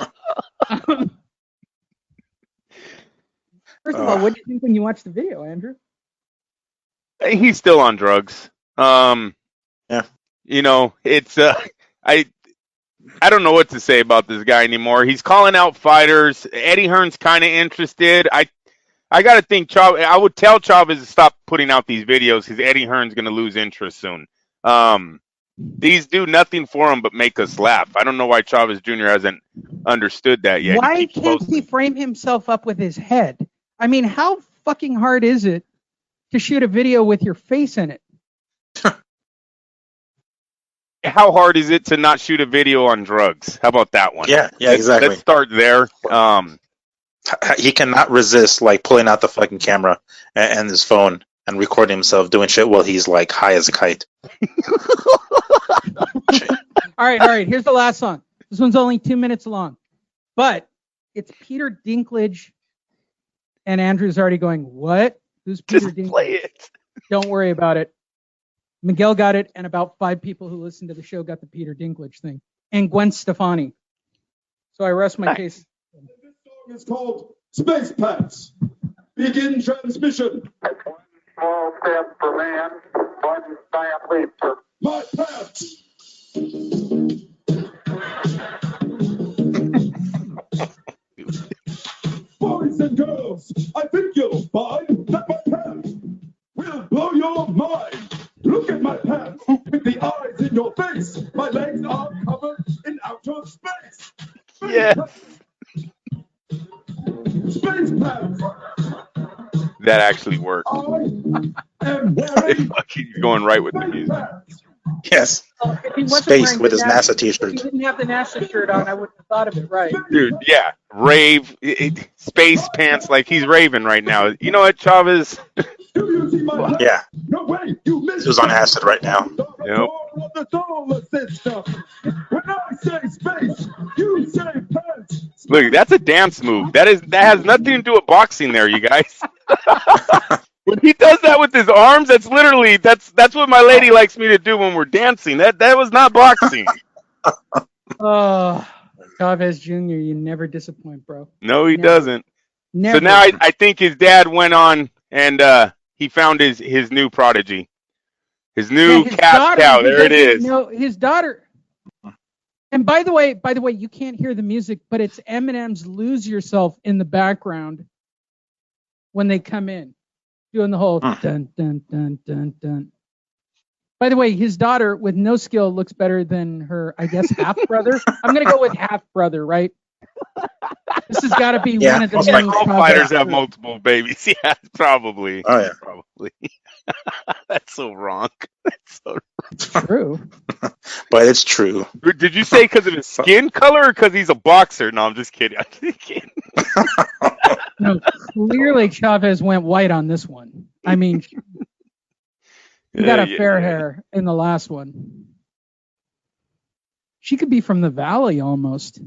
first of all, what did you think when you watched the video, Andrew? He's still on drugs. Yeah. You know, it's I don't know what to say about this guy anymore. He's calling out fighters. Eddie Hearn's kind of interested. I got to think I would tell Chavez to stop putting out these videos because Eddie Hearn's going to lose interest soon. These do nothing for him but make us laugh. I don't know why Chavez Jr. hasn't understood that yet. Why can't he frame himself up with his head? I mean, how fucking hard is it to shoot a video with your face in it? How hard is it to not shoot a video on drugs? How about that one? Yeah, exactly. Let's start there. He cannot resist like pulling out the fucking camera and his phone and recording himself doing shit while he's like high as a kite. All right. Here's the last song. This one's only 2 minutes long, but it's Peter Dinklage, and Andrew's already going, "What? Who's Peter Dinklage?" Play it. Don't worry about it. Miguel got it, and about 5 people who listened to the show got the Peter Dinklage thing, and Gwen Stefani. So I rest my case. This song is called Space Pants. Begin transmission. One small step for man, one giant leap for My pants. Boys and girls, I think you'll find that my pants will blow your mind. Look at my pants with the eyes in your face. My legs are covered in outer space. Yes. Space pants. That actually worked. I am wearing Fucking going right with the music. Yes. If he wasn't Space wearing with the his NASA t-shirt. If he didn't have the NASA shirt on, I wouldn't have thought of it right. Dude, yeah. Rave. Space pants like he's raving right now. You know what, Chavez? Yeah. No way, you missed He was on acid right now. Yep. the solar system. When I say space, you say pants. Look, that's a dance move. That has nothing to do with boxing there, you guys. When he does that with his arms, that's literally that's what my lady likes me to do when we're dancing. That was not boxing. Oh, Chavez Jr., you never disappoint, bro. No, he doesn't. Never. So now I think his dad went on and he found his new prodigy. His new cash cow. There it is. No, his daughter. And by the way, you can't hear the music, but it's Eminem's "Lose Yourself" in the background when they come in, doing the whole dun dun dun dun dun. By the way, his daughter with no skill looks better than her, I guess, half brother. I'm gonna go with half brother, right? This has got to be one of the like all fighters have multiple babies. Yeah, probably. Oh yeah, probably. That's so wrong. That's so true. But it's true. Did you say because of his skin color or because he's a boxer? No, I'm just kidding. I'm just kidding. No, clearly Chavez went white on this one. I mean, he got a fair hair in the last one. She could be from the valley almost.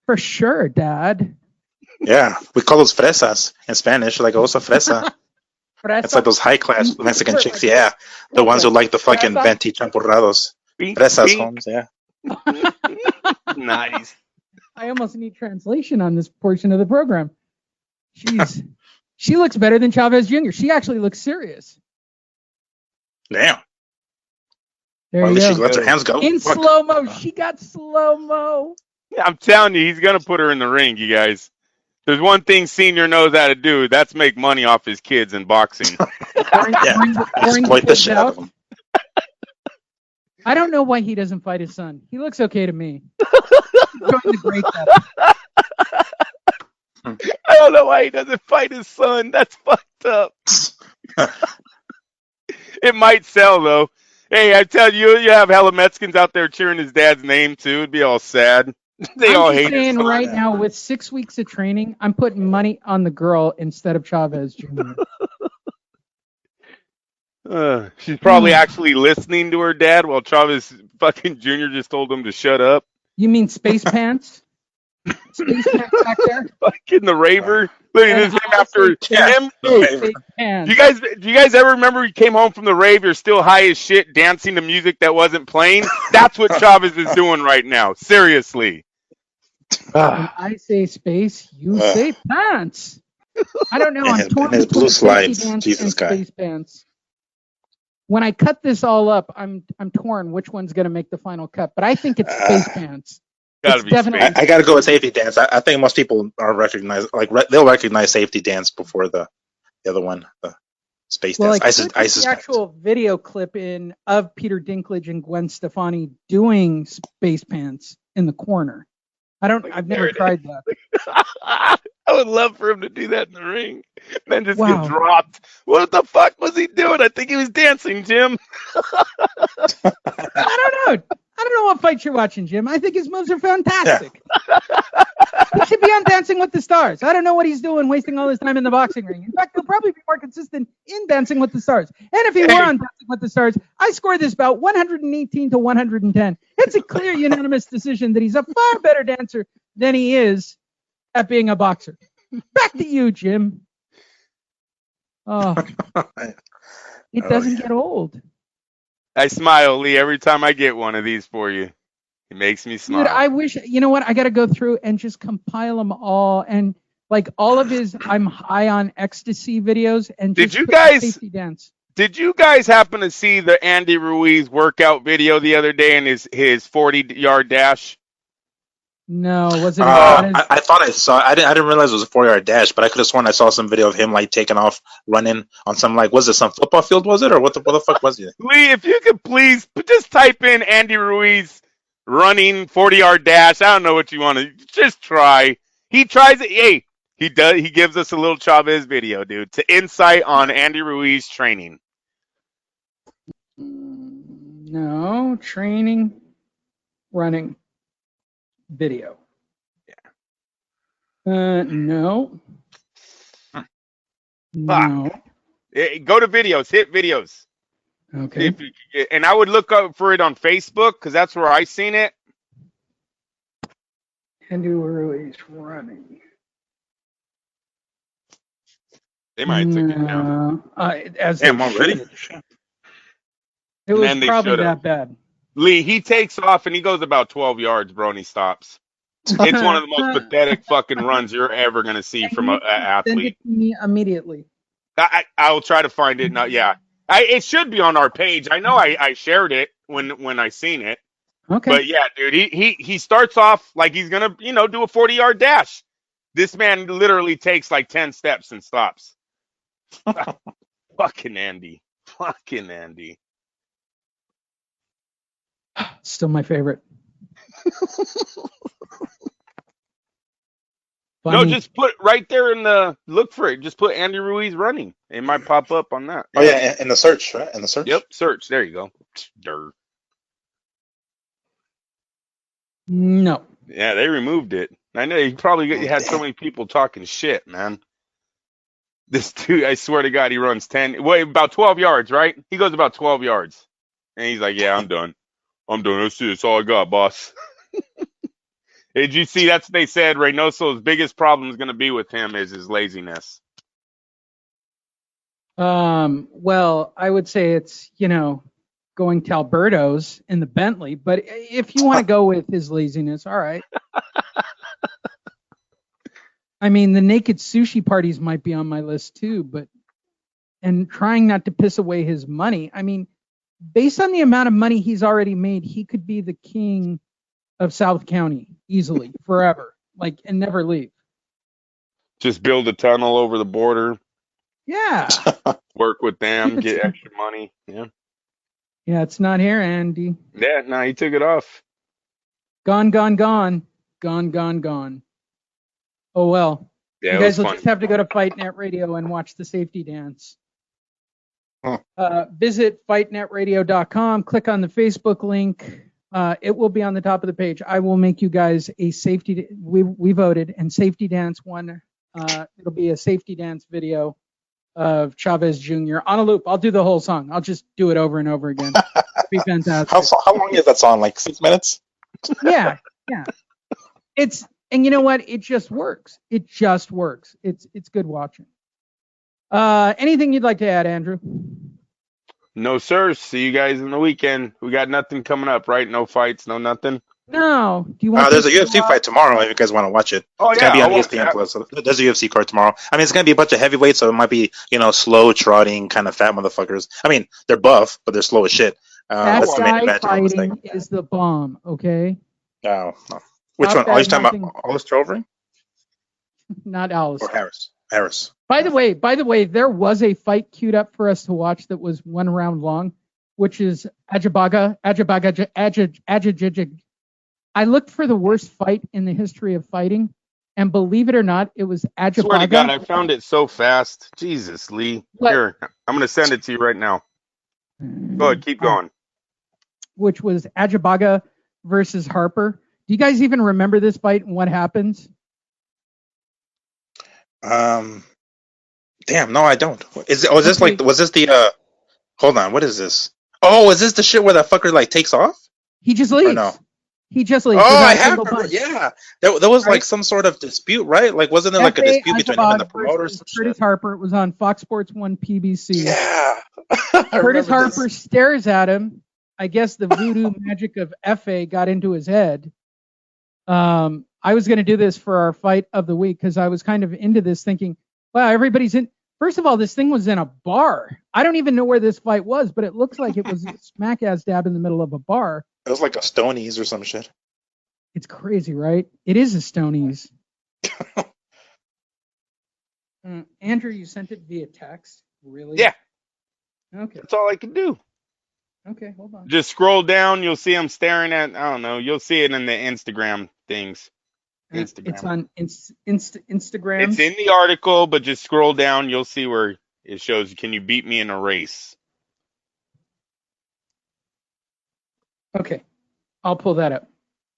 For sure, Dad. Yeah, we call those fresas in Spanish, like also fresa. It's like those high-class Mexican chicks, yeah. The ones who like the fucking venti champurrados. Fresas, Holmes, yeah. Nice. I almost need translation on this portion of the program. She looks better than Chavez Jr. She actually looks serious. Damn. There Or at you least go. she lets her hands go. In Fuck. slow mo. She got slow mo. I'm telling you, he's gonna put her in the ring, you guys. There's one thing Senior knows how to do. That's make money off his kids in boxing. Exploit the shit out of them. I don't know why he doesn't fight his son. He looks okay to me. He's going to break that. I don't know why he doesn't fight his son. That's fucked up. It might sell though. Hey, I tell you, you have hella Mexicans out there cheering his dad's name too. It'd be all sad. They all hate his son. Right now, with 6 weeks of training, I'm putting money on the girl instead of Chavez Jr. She's probably actually listening to her dad while Chavez fucking Jr. just told him to shut up. You mean Space Pants? Space Pants back there? Fucking the raver. Look at this him after him. Space Pants. Do you guys ever remember he came home from the rave? You're still high as shit, dancing to music that wasn't playing. That's what Chavez is doing right now. Seriously. When I say space, you say pants. I don't know. I'm torn his between blue slides. safety dance Jesus and guy. space pants. When I cut this all up, I'm torn which one's going to make the final cut, but I think it's space pants. Gotta be definitely. I got to go with safety dance. I think most people are they'll recognize safety dance before the other one, the space Well, dance. I put the actual video clip in of Peter Dinklage and Gwen Stefani doing space pants in the corner. I've never tried that. I would love for him to do that in the ring. Then just Wow. get dropped. What the fuck was he doing? I think he was dancing, Jim. I don't know what fight you're watching, Jim. I think his moves are fantastic. He should be on Dancing with the Stars. I don't know what he's doing, wasting all his time in the boxing ring. In fact, he'll probably be more consistent in Dancing with the Stars. And if he were on Dancing with the Stars, I score this bout 118 to 110. It's a clear, unanimous decision that he's a far better dancer than he is at being a boxer. Back to you, Jim. Oh, it doesn't get old. I smile, Lee, every time I get one of these for you. It makes me smile. Dude, I wish, you know what? I got to go through and just compile them all. And like all of his I'm high on ecstasy videos. And Did just you put guys safety dance. Did you guys happen to see the Andy Ruiz workout video the other day in his 40-yard dash? No, was it? I thought I saw. I didn't realize it was a 4-yard dash, but I could have sworn I saw some video of him like taking off, running on some was it some football field? Was it or what the fuck was it? Lee, if you could please just type in Andy Ruiz running 40-yard dash. I don't know what you want to just try. He tries it. Hey, he does. He gives us a little Chavez video, dude, to insight on Andy Ruiz training. No, training, running. Video. Yeah. No. No. Hey, go to videos. Hit videos. Okay. And I would look up for it on Facebook because that's where I seen it. Andy Ruiz running. They might take it down. Damn, already? It was probably that bad. Lee, he takes off and he goes about 12 yards, bro, and he stops. It's one of the most pathetic fucking runs you're ever going to see from an athlete. Send it to me immediately. I'll try to find it. It should be on our page. I know I shared it when I seen it. Okay. But yeah, dude, he starts off like he's going to, do a 40-yard dash. This man literally takes like 10 steps and stops. Fucking Andy. Still my favorite. No, just put right there look for it. Just put Andy Ruiz running. It might pop up on that. Oh yeah, in the search, right? In the search. Yep, search. There you go. Dirt. No. Yeah, they removed it. I know you probably had so many people talking shit, man. This dude, I swear to God, he runs about 12 yards, right? He goes about 12 yards. And he's like, yeah, I'm done. That's all I got, boss. Did you see? That's what they said. Reynoso's biggest problem is going to be with him is his laziness. Well, I would say it's, going to Alberto's in the Bentley, but if you want to go with his laziness, all right. I mean, the naked sushi parties might be on my list too, and trying not to piss away his money. I mean, based on the amount of money he's already made, he could be the king of South County easily, forever, like, and never leave. Just build a tunnel over the border. Yeah. Work with them, get extra money. Yeah. Yeah, it's not here, Andy. Yeah, no, he took it off. Gone, gone, gone. Gone, gone, gone. Oh, well. Yeah, you it guys was will fun. just have to go to FightNet Radio and watch the safety dance. Huh. Visit fightnetradio.com. Click on the Facebook link. It will be on the top of the page. I will make you guys a safety. We voted, and safety dance won. It'll be a safety dance video of Chavez Jr. on a loop. I'll do the whole song. I'll just do it over and over again. It'll be fantastic. How long is that song? Like 6 minutes? Yeah. And you know what? It just works. It just works. It's good watching. Anything you'd like to add, Andrew? No, sir. See you guys in the weekend. We got nothing coming up, right? No fights, no nothing. No. Do you want? There's a UFC fight tomorrow if you guys want to watch it. Oh, it's yeah, gonna be on I'll watch ESPN that. Plus. So there's a UFC card tomorrow. I mean, it's gonna be a bunch of heavyweights, so it might be slow trotting kind of fat motherfuckers. I mean, they're buff, but they're slow as shit. That That's the main guy advantage of this thing. fighting is the bomb. Okay. Oh, no. Which Stop one? Are you talking bad-mouthing. about Alistair Overeem Not Alice. or Harris? Harris. By the way, there was a fight queued up for us to watch that was 1 round long, which is Ajabaga. I looked for the worst fight in the history of fighting, and believe it or not, it was Swear to God, I Ajabaga. found it so fast. Jesus, Lee. What? Here, I'm going to send it to you right now. Go ahead, keep going. Which was Ajabaga versus Harper. Do you guys even remember this fight and what happens? Damn, no, I don't. Was this the hold on, what is this? Oh, is this the shit where that fucker like takes off? He just leaves. Or no? He just leaves. Oh, without I a have single heard, punch. yeah. There was like Right? some sort of dispute, right? Like, wasn't there like a F.A. dispute between him and the Ajabaga promoter? versus Curtis Harper. It was on Fox Sports 1 PBC. Yeah. Curtis remember Harper this. stares at him. I guess the voodoo magic of F.A. got into his head. I was going to do this for our fight of the week because I was kind of into this thinking, wow, everybody's in. First of all, this thing was in a bar. I don't even know where this fight was, but it looks like it was smack ass dab in the middle of a bar. It was like a Stonies or some shit. It's crazy, right? It is a Stonies. Andrew, you sent it via text? Really? Yeah. Okay. That's all I can do. Okay, hold on. Just scroll down. You'll see him staring at, I don't know. You'll see it in the Instagram things. Instagram. It's on Instagram. It's in the article, but just scroll down. You'll see where it shows, can you beat me in a race? Okay. I'll pull that up.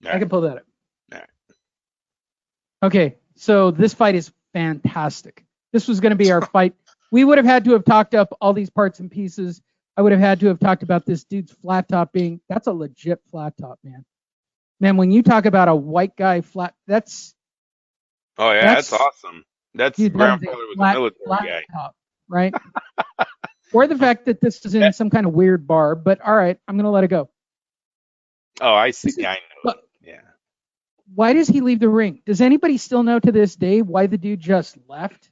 All I can pull that up. All right. Okay, so this fight is fantastic. This was going to be our fight. We would have had to have talked up all these parts and pieces. I would have had to have talked about this dude's flat top being, that's a legit flat top, man. Man, when you talk about a white guy flat, that's... Oh, yeah, that's awesome. That's dude, that grandfather is was a military flat guy. top, right? Or the fact that this is in some kind of weird bar, but all right, I'm going to let it go. Oh, I see. Yeah, I know. But Yeah. why does he leave the ring? Does anybody still know to this day why the dude just left?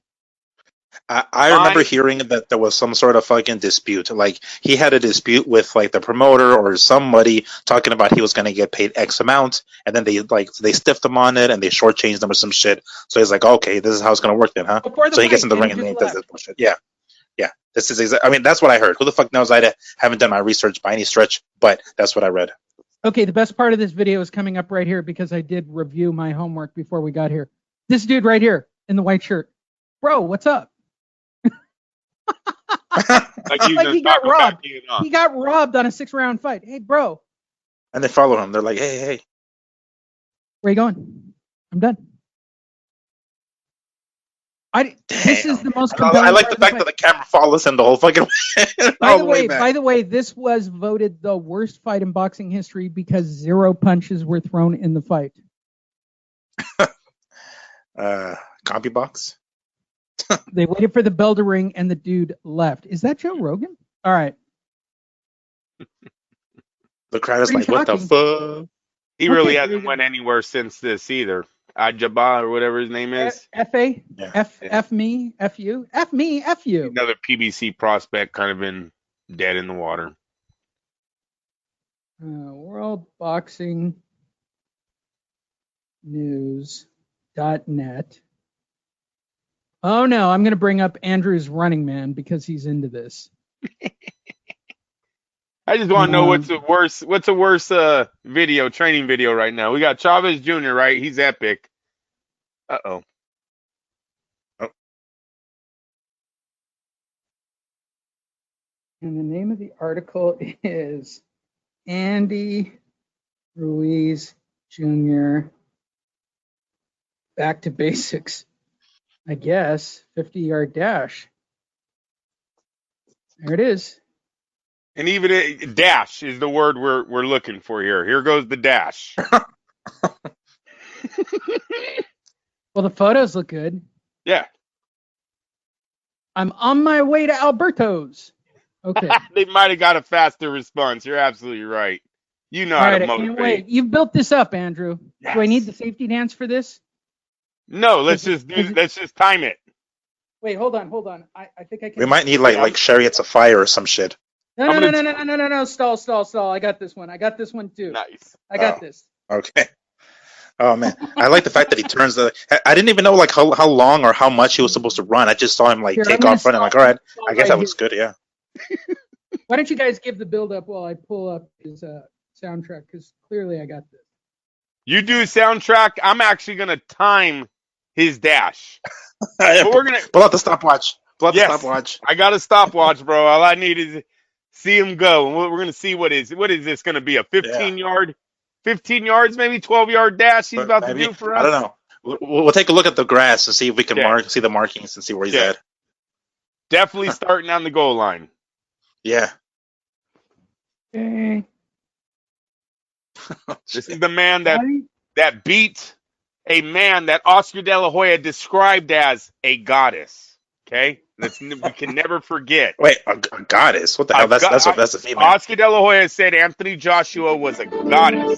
I remember hearing that there was some sort of fucking dispute. Like, he had a dispute with like the promoter or somebody talking about he was going to get paid X amount, and then they stiffed him on it and they shortchanged him or some shit. So he's like, okay, this is how it's going to work then, huh? So he gets in the ring and then he does this bullshit. Yeah. Yeah. This is I mean, that's what I heard. Who the fuck knows? I haven't done my research by any stretch, but that's what I read. Okay, the best part of this video is coming up right here because I did review my homework before we got here. This dude right here in the white shirt. Bro, what's up? Like he got robbed. He got robbed on a 6-round fight. Hey, bro. And they follow him. They're like, hey. Where you going? I'm done. This is the most compelling. I like the fact that the camera follows him the whole fucking way. By the way, this was voted the worst fight in boxing history because 0 punches were thrown in the fight. Copy box. They waited for the bell to ring and the dude left. Is that Joe Rogan? All right. The crowd is Pretty like, what the fuck? He really hasn't went anywhere since this either. Ajaba or whatever his name is. F.A.? F me, F you? F me, F you. Another PBC prospect kind of been dead in the water. worldboxingnews.net. Oh no, I'm going to bring up Andrew's Running Man because he's into this. I just want to know what's the worst video, training video right now. We got Chavez Jr., right? He's epic. Uh-oh. And the name of the article is Andy Ruiz Jr. Back to basics, I guess. 50-yard dash. There it is. And even dash is the word we're looking for here. Here goes the dash. Well, the photos look good. Yeah. I'm on my way to Alberto's. Okay. They might have got a faster response. You're absolutely right. You know All how right, to I can't motivate. wait. You've built this up, Andrew. Yes. Do I need the safety dance for this? No, let's just time it. Wait, hold on. I think I can. We might need like chariots of fire or some shit. No. Stall. I got this one. Too. Nice. I got this. Okay. Oh man, I like the fact that he turns the. I didn't even know like how long or how much he was supposed to run. I just saw him like Here, take I'm off running. Like, all right, I guess right that was good. Yeah. Why don't you guys give the build up while I pull up his soundtrack? Because clearly I got this. You do soundtrack. I'm actually gonna time his dash. But we're gonna pull out the stopwatch. The stopwatch. I got a stopwatch, bro. All I need is see him go. And we're gonna see what is this gonna be, a 15 yards, maybe 12-yard dash he's about to do for us. I don't know. We'll take a look at the grass and see if we can see the markings and see where he's at. Definitely starting on the goal line. Yeah. Okay. This is the man that beat a man that Oscar De La Hoya described as a goddess. Okay, we can never forget. Wait, a goddess? What the hell? That's a female. Oscar De La Hoya said Anthony Joshua was a goddess.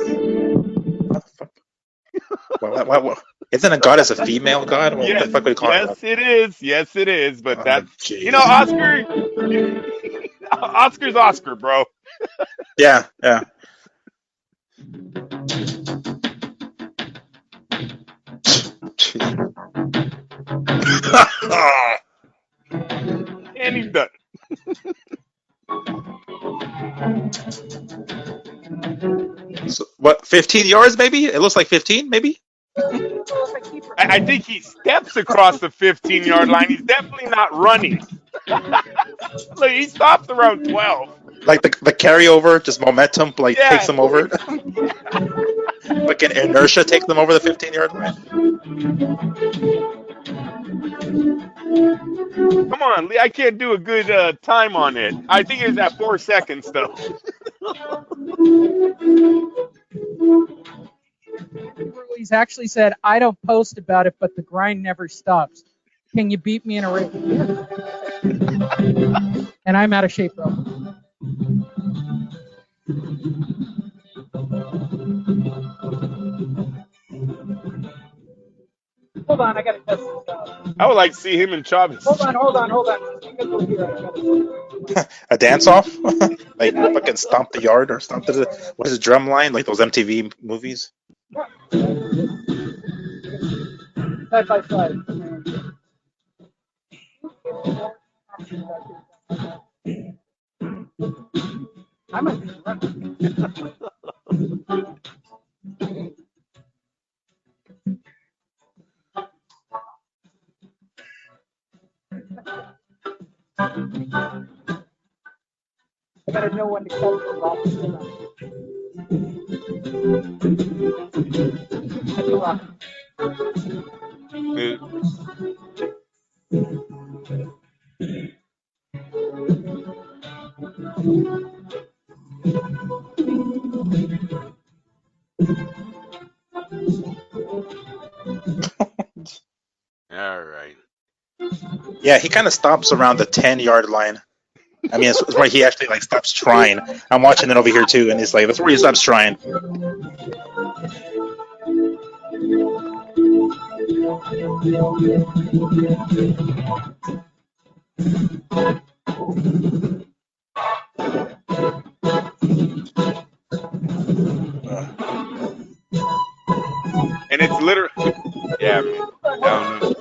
What? Isn't a goddess a female god? What the fuck are we calling yes, it is. Yes, it is. But that's Oscar. Oscar's Oscar, bro. Yeah. And he's done. So, what, 15 yards maybe? It looks like 15 maybe? I think he steps across the 15-yard line. He's definitely not running. Look, he stops around 12. Like the carryover, just momentum, takes them over. Like an inertia takes them over the 15-yard line. Come on, Lee. I can't do a good time on it. I think it's at 4 seconds, though. He's actually said, I don't post about it, but the grind never stops. Can you beat me in a race? And I'm out of shape, bro. Hold on, I gotta test this out. I would like to see him and Chavez. Hold on. A dance off? Like fucking stomp the yard or stomp the what is it, drum line? Like those MTV movies? Side by side. I might be running. I gotta know when to cut the rock. All right. Yeah, he kind of stops around the 10-yard line. I mean, it's where he actually like stops trying. I'm watching it over here too, and it's like that's where he stops trying. And it's literally, yeah, man.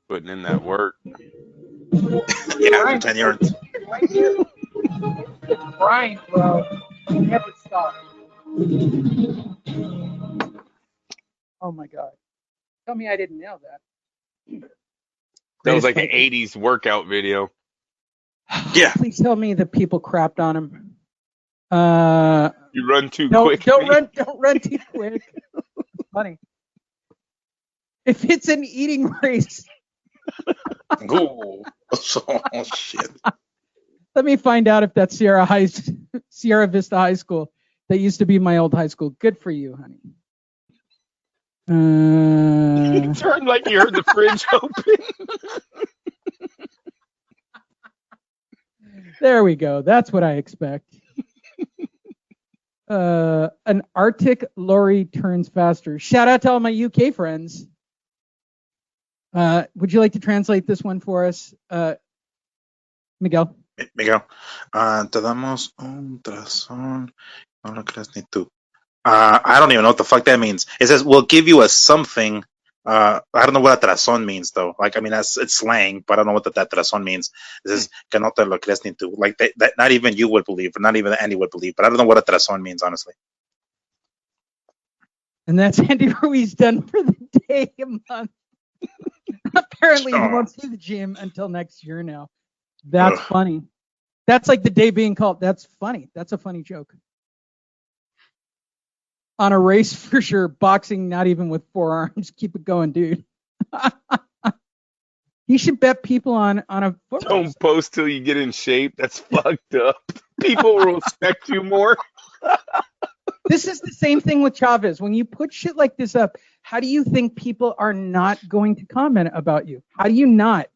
Putting in that work. Yeah, 10 yards. Right here. It's grind, bro. Never stop. Oh my God. Tell me I didn't nail that. That was like an 80s workout video. Yeah. Please tell me that people crapped on him. You run too No, quick. don't run too quick. Funny. If it's an eating race. Oh, shit. Let me find out if that's Sierra Vista High School. That used to be my old high school. Good for you, honey. You turned like you heard the fridge open. There we go. That's what I expect. An Arctic lorry turns faster. Shout out to all my UK friends. Would you like to translate this one for us, Miguel? Miguel, te damos un trazón. No lo creas ni tú. I don't even know what the fuck that means. It says we'll give you a something. I don't know what a trazón means though. Like, I mean, it's slang, but I don't know what that trazón means. It says que no te lo creas ni tú. Like that not even you would believe, or not even Andy would believe. But I don't know what a trazón means, honestly. And that's Andy Ruiz done for the day a month. Apparently, he won't see the gym until next year now. That's funny. That's like the day being called. That's funny. That's a funny joke. On a race for sure. Boxing, not even with forearms. Keep it going, dude. You should bet people on a foot race. Don't post till you get in shape. That's fucked up. People will respect you more. This is the same thing with Chavez. When you put shit like this up, how do you think people are not going to comment about you? How do you not?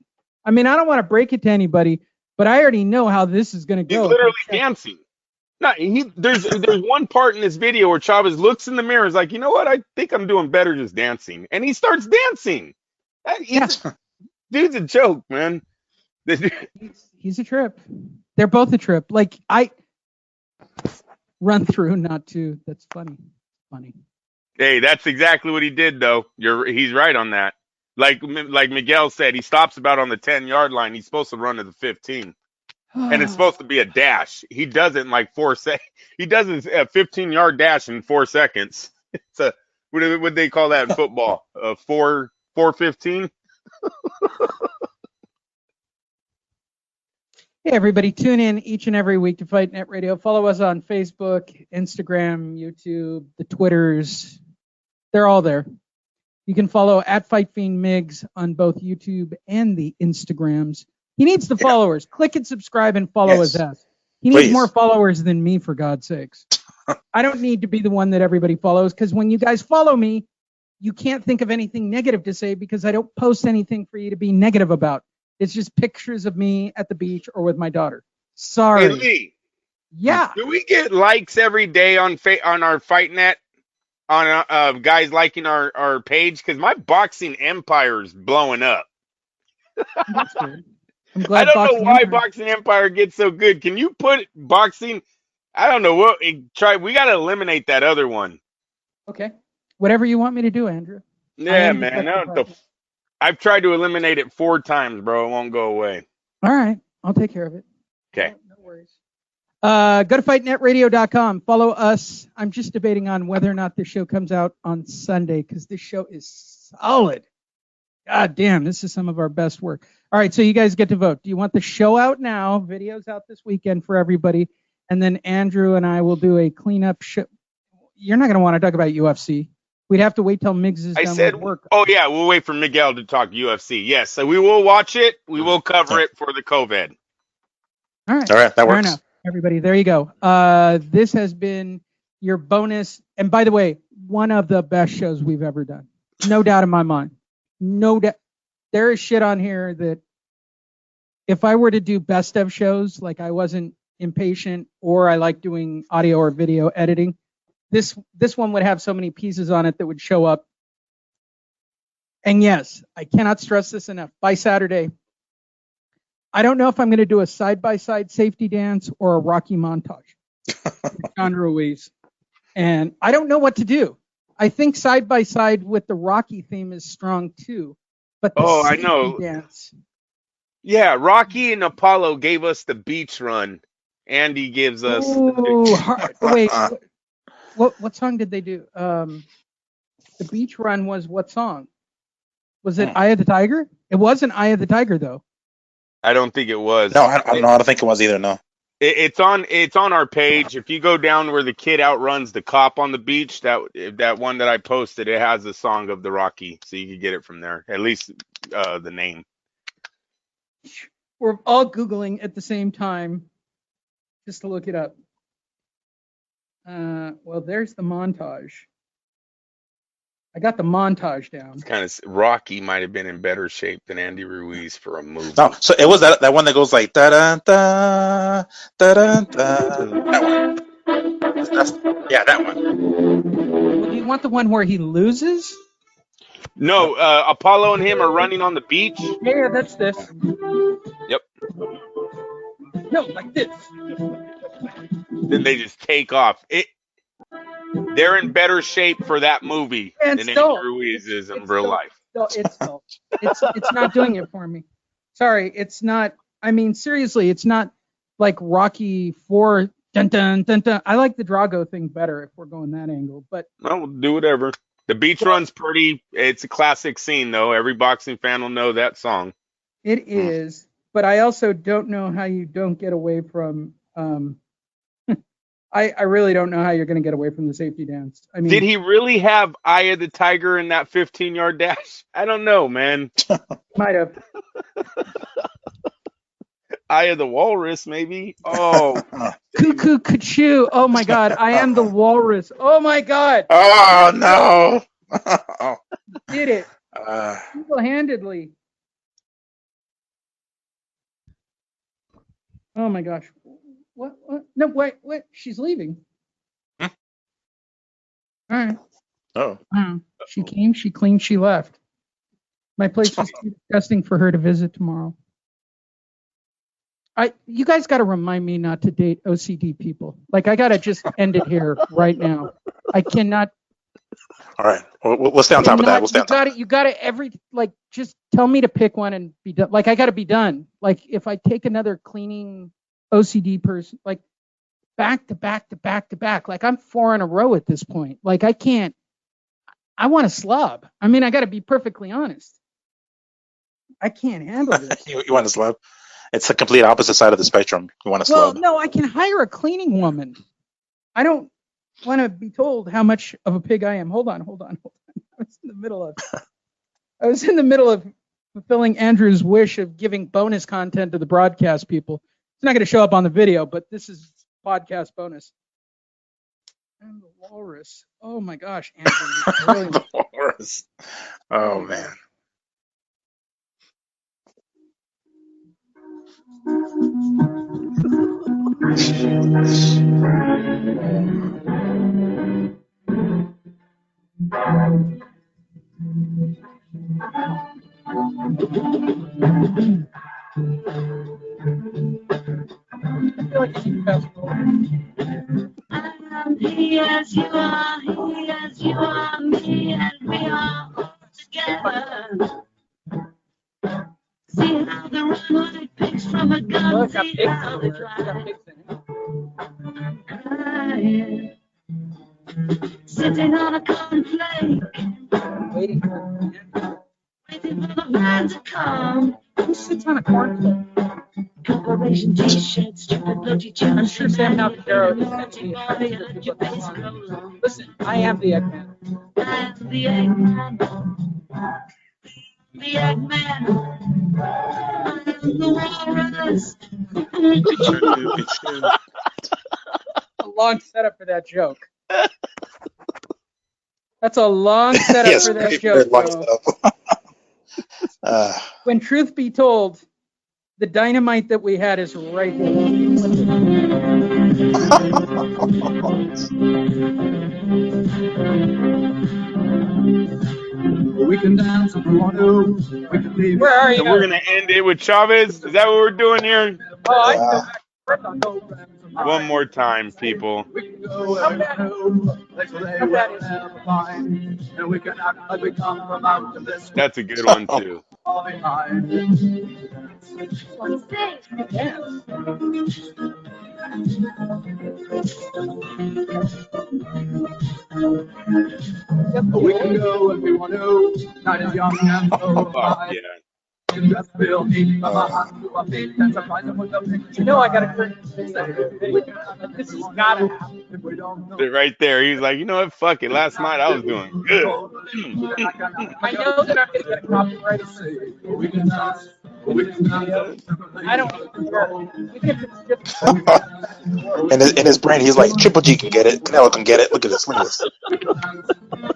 I mean, I don't want to break it to anybody, but I already know how this is going to go. He's literally dancing. No, there's one part in this video where Chavez looks in the mirror and is like, you know what? I think I'm doing better just dancing. And he starts dancing. Dude's a joke, man. He's a trip. They're both a trip. Like, I run through, not to. That's funny. Funny. Hey, that's exactly what he did, though. He's right on that. Like Miguel said, he stops about on the 10-yard line. He's supposed to run to the 15. And it's supposed to be a dash. He does it in like 4 seconds. He does a 15-yard dash in 4 seconds. It's a what would they call that in football? 4:15. Hey, everybody, tune in each and every week to Fight Net Radio. Follow us on Facebook, Instagram, YouTube, the Twitters. They're all there. You can follow at Fight Fiend Migs on both YouTube and the Instagrams. He needs the followers. Click and subscribe and follow his ass. He needs more followers than me, for God's sakes. I don't need to be the one that everybody follows, because when you guys follow me, you can't think of anything negative to say because I don't post anything for you to be negative about. It's just pictures of me at the beach or with my daughter. Sorry. Hey, Lee, yeah. Do we get likes every day on our Fight Net? On guys liking our page? Because my boxing empire is blowing up. That's good. I'm glad. I don't know why Boxing Empire gets so good. Can you put boxing? I don't know what. We got to eliminate that other one. Okay. Whatever you want me to do, Andrew. Yeah, man. I've tried to eliminate it 4 times, bro. It won't go away. All right. I'll take care of it. Okay. No worries. Go to fightnetradio.com. Follow us. I'm just debating on whether or not this show comes out on Sunday, because this show is solid. God damn, this is some of our best work. All right, so you guys get to vote. Do you want the show out now? Videos out this weekend for everybody. And then Andrew and I will do a cleanup show. You're not going to want to talk about UFC. We'd have to wait till Miggs is done with work. Oh, yeah, we'll wait for Miguel to talk UFC. Yes, so we will watch it. We will cover it for the COVID. All right, that fair works. enough. Everybody, there you go. This has been your bonus. And by the way, one of the best shows we've ever done. No doubt in my mind. No doubt. There is shit on here that if I were to do best of shows, like I wasn't impatient or I like doing audio or video editing, this one would have so many pieces on it that would show up. And yes, I cannot stress this enough. By Saturday, I don't know if I'm going to do a side-by-side safety dance or a Rocky montage with John Ruiz. And I don't know what to do. I think side-by-side with the Rocky theme is strong too. But the I safety know. dance. Yeah, Rocky and Apollo gave us the beach run. Andy gives us. Wait, what song did they do? The beach run was what song? Was it Eye of the Tiger? It wasn't Eye of the Tiger though. I don't think it was. No, I don't think it was either. No. It's on our page. If you go down where the kid outruns the cop on the beach, that one that I posted, it has the song of the Rocky, so you can get it from there. At least the name. We're all Googling at the same time, just to look it up. Well, there's the montage. I got the montage down. It's kind of Rocky might have been in better shape than Andy Ruiz for a movie. No, so it was that one that goes like da da da da da da. That one. Yeah, that one. Well, do you want the one where he loses? No, Apollo and him are running on the beach. Yeah, that's this. Yep. No, like this. Then they just take off. They're in better shape for that movie than Andy Ruiz is in real life. It's not doing it for me. Sorry, it's not. I mean, seriously, it's not like Rocky 4. Dun, dun, dun, dun. I like the Drago thing better if we're going that angle. But we'll do whatever. The beach run's pretty. It's a classic scene, though. Every boxing fan will know that song. It is, but I also don't know how you don't get away from. I really don't know how you're going to get away from the safety dance. I mean, did he really have Eye of the Tiger in that 15-yard dash? I don't know, man. Might have. Eye of the Walrus, maybe. Oh, cuckoo, cuckoo. Oh my God, I am the walrus. Oh my God. Oh no. Did it single-handedly. Oh my gosh. What? No, wait. She's leaving. All right. Oh. She came, she cleaned, she left. My place is too disgusting for her to visit tomorrow. You guys got to remind me not to date OCD people. Like, I got to just end it here right now. I cannot. All right. We'll stay on top of that. We'll stay on top. You got to just tell me to pick one and be done. Like, I got to be done. Like, if I take another cleaning OCD person, like back to back to back to back, like I'm 4 in a row at this point. Like, I can't. I want a slub. I mean, I got to be perfectly honest. I can't handle this. You want a slub? It's the complete opposite side of the spectrum. You want a slub? Well, no, I can hire a cleaning woman. I don't want to be told how much of a pig I am. Hold on. I was in the middle of fulfilling Andrew's wish of giving bonus content to the broadcast people. It's not going to show up on the video, but this is podcast bonus. And the walrus. Oh my gosh, Andrew. The walrus. Oh man. He as you are, me, and we are all together. See how the runway picks from a gun, see how they drive. Crying, sitting on a cornflake, waiting for the man to come. Who sits on a cornflake? Corporation t-shirts, stupid bloody chance. I'm sure Sam Nalcaro Listen, I am the Eggman. I am the Eggman. The Eggman. I am the walrus. A long setup for that joke. That's a long setup for that joke. When truth be told, the dynamite that we had is right here. We can dance if we want to. We can leave. Where are you? So we're gonna end it with Chavez. Is that what we're doing here? Oh, I can go back. One more time, people. We can go where we want to. Let's play where we'll never find. And we can act like we come from out of this. That's a good one too. All behind. We can go if we want to. Night is young and so Fuck high. yeah. You just feel me from my hands to my feet and surprise them with the picture. You know I got to this has got to happen. If we don't know. Right there. He's like, you know what? Fuck it. Last night I was doing good. I know that I'm going to get a copyright. We can dance. We can dance. I don't care. In his brain, he's like, Triple G can get it. Canelo can get it. Look at this. Look at this.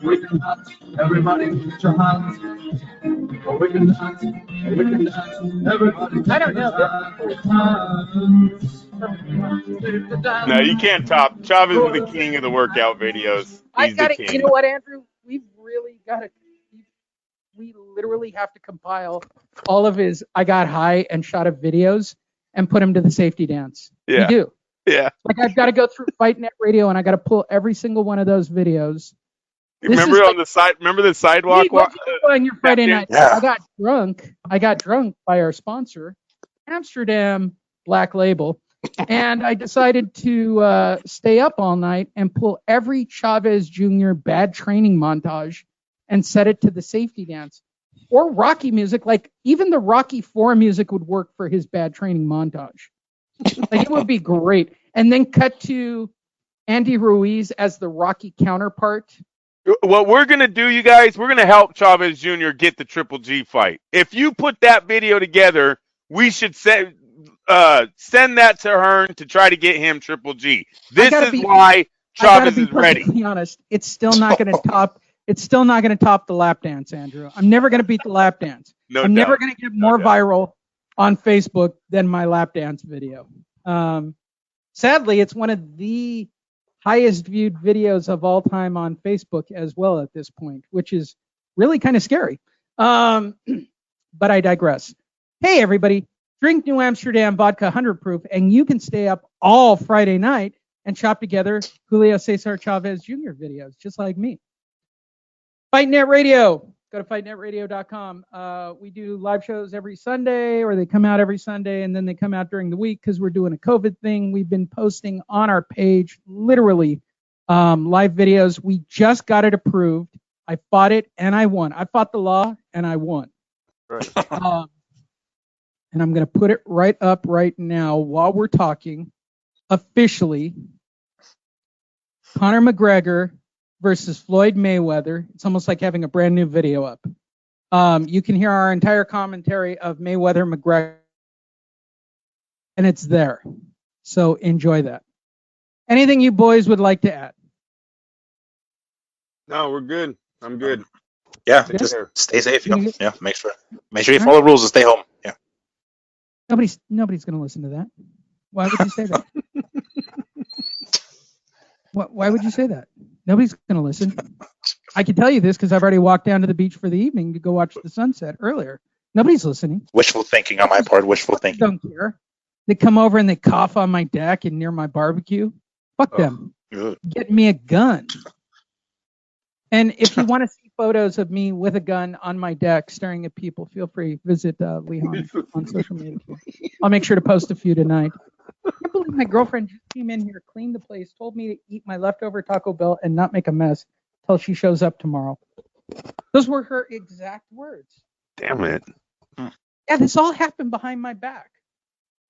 We can dance. Everybody put your hands. We can dance. We can dance. Everybody I don't know. No, you can't top. Chavez is the king of the workout videos. I He's got the to. king. You know what, Andrew? We've really got to. We literally have to compile all of his I got high and shot of videos and put them to the safety dance. Yeah. We do. Yeah. Like I've got to go through Fight Net Radio and I got to pull every single one of those videos. Remember on the side? Remember the sidewalk walk? On your Friday night, Yeah. I got drunk. I got drunk by our sponsor, Amsterdam Black Label, and I decided to stay up all night and pull every Chavez Jr. bad training montage and set it to the safety dance or Rocky music. Like even the Rocky 4 music would work for his bad training montage. Like it would be great. And then cut to Andy Ruiz as the Rocky counterpart. What we're going to do, you guys, we're going to help Chavez Jr. get the Triple G fight. If you put that video together, we should send that to Hearn to try to get him Triple G. This is why Chavez is ready. To be honest, it's still not going to top. It's still not going to top the lap dance, Andrew. I'm never going to beat the lap dance. I'm never going to get more viral on Facebook than my lap dance video. Sadly, it's one of the highest viewed videos of all time on Facebook as well at this point, which is really kind of scary. But I digress. Hey, everybody, drink New Amsterdam vodka 100 proof, and you can stay up all Friday night and chop together Julio Cesar Chavez Jr. videos, just like me. Fight Net Radio. Go to fightnetradio.com. We do live shows every Sunday, or they come out every Sunday, and then they come out during the week because we're doing a COVID thing. We've been posting on our page, literally, live videos. We just got it approved. I fought it, and I won. I fought the law, and I won. Right. And I'm going to put it right up right now while we're talking. Officially, Conor McGregor versus Floyd Mayweather. It's almost like having a brand new video up. You can hear our entire commentary of Mayweather McGregor, and it's there. So enjoy that. Anything you boys would like to add? No, we're good. I'm good. Yeah, just stay safe. Yeah, make sure you follow rules and stay home. Yeah. Nobody's going to listen to that. Why would you say that? Why would you say that? Nobody's going to listen. I can tell you this because I've already walked down to the beach for the evening to go watch the sunset earlier. Nobody's listening. Wishful thinking on my part. Wishful thinking. Don't care. They come over and they cough on my deck and near my barbecue. Fuck them. Good. Get me a gun. And if you want to see photos of me with a gun on my deck staring at people, feel free. Visit Leon on social media. I'll make sure to post a few tonight. I can't believe my girlfriend just came in here, cleaned the place, told me to eat my leftover Taco Bell and not make a mess till she shows up tomorrow. Those were her exact words. Damn it. Yeah, this all happened behind my back.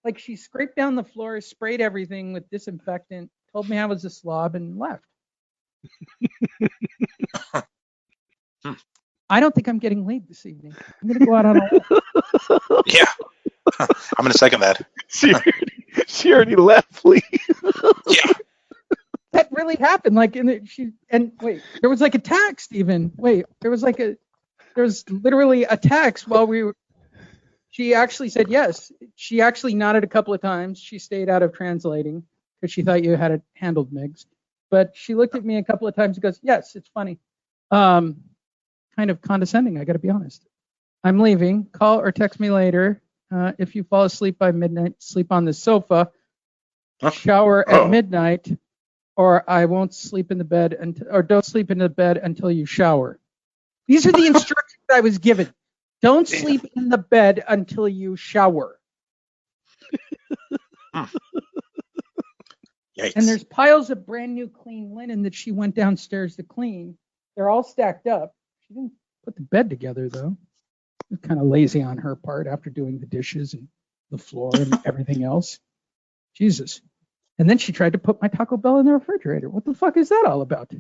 Like she scraped down the floor, sprayed everything with disinfectant, told me I was a slob, and left. I don't think I'm getting laid this evening. I'm going to go out on a walk. Yeah. I'm going to second that. She already left, Lee. Yeah. That really happened. Like, wait, there was like a text even. Wait, there was literally a text while we were. She actually said yes. She actually nodded a couple of times. She stayed out of translating because she thought you had it handled, Migs. But she looked at me a couple of times and goes, yes, it's funny. Kind of condescending, I got to be honest. I'm leaving. Call or text me later. If you fall asleep by midnight, sleep on the sofa. Shower at midnight, or I won't sleep in the bed or don't sleep in the bed until you shower. These are the instructions I was given. Don't sleep in the bed until you shower. And there's piles of brand new clean linen that she went downstairs to clean. They're all stacked up. She didn't put the bed together, though. It was kind of lazy on her part after doing the dishes and the floor and everything else. Jesus. And then she tried to put my Taco Bell in the refrigerator. What the fuck is that all about?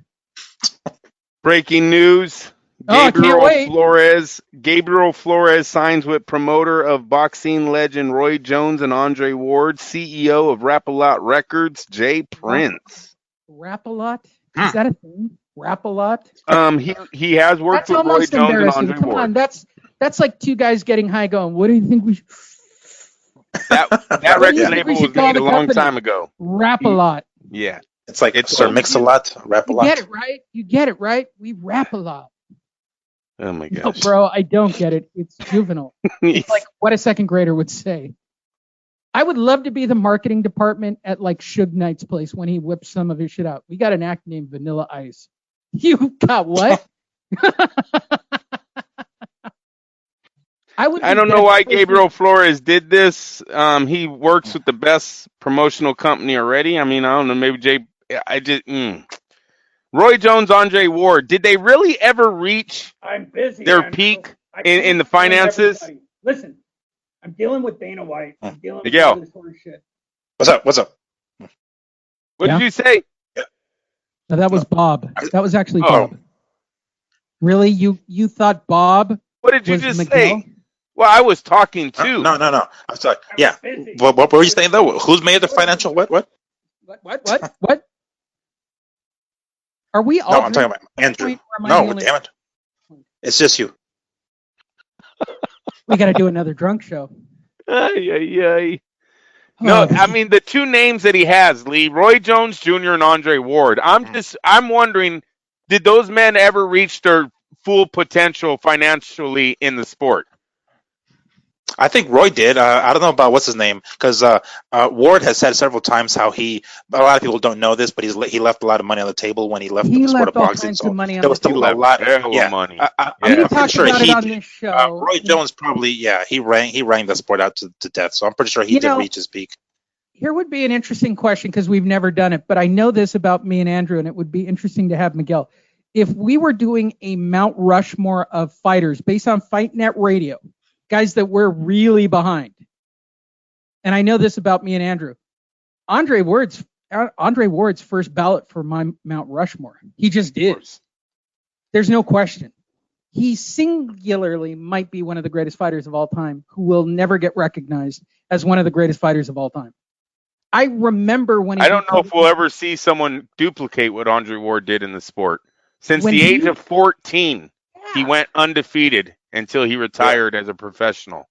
Breaking news. Gabriel Flores signs with promoter of boxing legend Roy Jones and Andre Ward, CEO of Rap-A-Lot Records, Jay Prince. Rap-A-Lot? Is that a thing? Rap-A-Lot? He has worked with Roy Jones and Andre Come Ward. on, that's like two guys getting high going, what do you think we should... That record label was made a long time ago. Rap-A-Lot. Yeah. It's like Sir Mix-A-Lot, Rap-A-Lot. You get it, right? You get it, right? We rap-a-lot. Oh my gosh. No, bro, I don't get it. It's juvenile. It's like what a second grader would say. I would love to be the marketing department at like Suge Knight's place when he whips some of his shit out. We got an act named Vanilla Ice. You got what? I don't know why Gabriel Flores did this. He works with the best promotional company already. I mean, I don't know. Maybe Roy Jones, Andre Ward. Did they really ever reach their peak in the finances? Listen, I'm dealing with Dana White. I'm dealing with all this sort of shit. What's up? What did you say? No, that was Bob. That was actually Bob. Really? You thought Bob? What did you just say? Well, I was talking too. No. I'm sorry. Yeah. What were you saying though? Who's made the financial what? What? Are we all? No, I'm talking about Andrew. No, damn it. It's just you. We got to do another drunk show. No, I mean the two names that he has, Lee, Roy Jones Jr. and Andre Ward. I'm wondering, did those men ever reach their full potential financially in the sport? I think Roy did. I don't know about what's his name, because Ward has said several times how a lot of people don't know this, but he left a lot of money on the table when he left the sport of boxing. So there was still a lot of money. I'm pretty sure Roy Jones probably, he rang the sport out to death. So I'm pretty sure he did reach his peak. Here would be an interesting question because we've never done it, but I know this about me and Andrew, and it would be interesting to have Miguel. If we were doing a Mount Rushmore of fighters based on Fight Net Radio, guys that we're really behind. And I know this about me and Andrew. Andre Ward's first ballot for my Mount Rushmore. He just is. There's no question. He singularly might be one of the greatest fighters of all time who will never get recognized as one of the greatest fighters of all time. I remember when I don't know if we'll ever see someone duplicate what Andre Ward did in the sport. Since the age of 14, he went undefeated until he retired as a professional.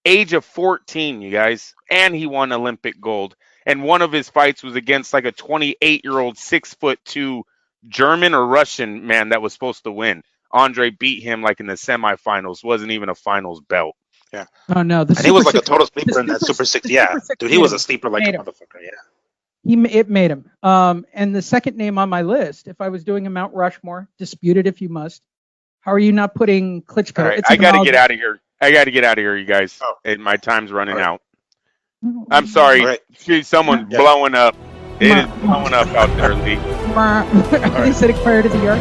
Age of 14, you guys. And he won Olympic gold. And one of his fights was against like a 28-year-old 6'2" German or Russian man that was supposed to win. Andre beat him like in the semifinals. Wasn't even a finals belt. Yeah. Oh no. And he was like a total sleeper in that Super 6. Yeah. Dude, he was a sleeper like a motherfucker. Yeah. It made him. And the second name on my list, if I was doing a Mount Rushmore, dispute it if you must. How are you not putting Klitschko? All right, I got to get out of here. You guys. My time's running out. I'm sorry. Right. See someone blowing up. It is blowing up out there, Lee. Are they sitting prior to the yard?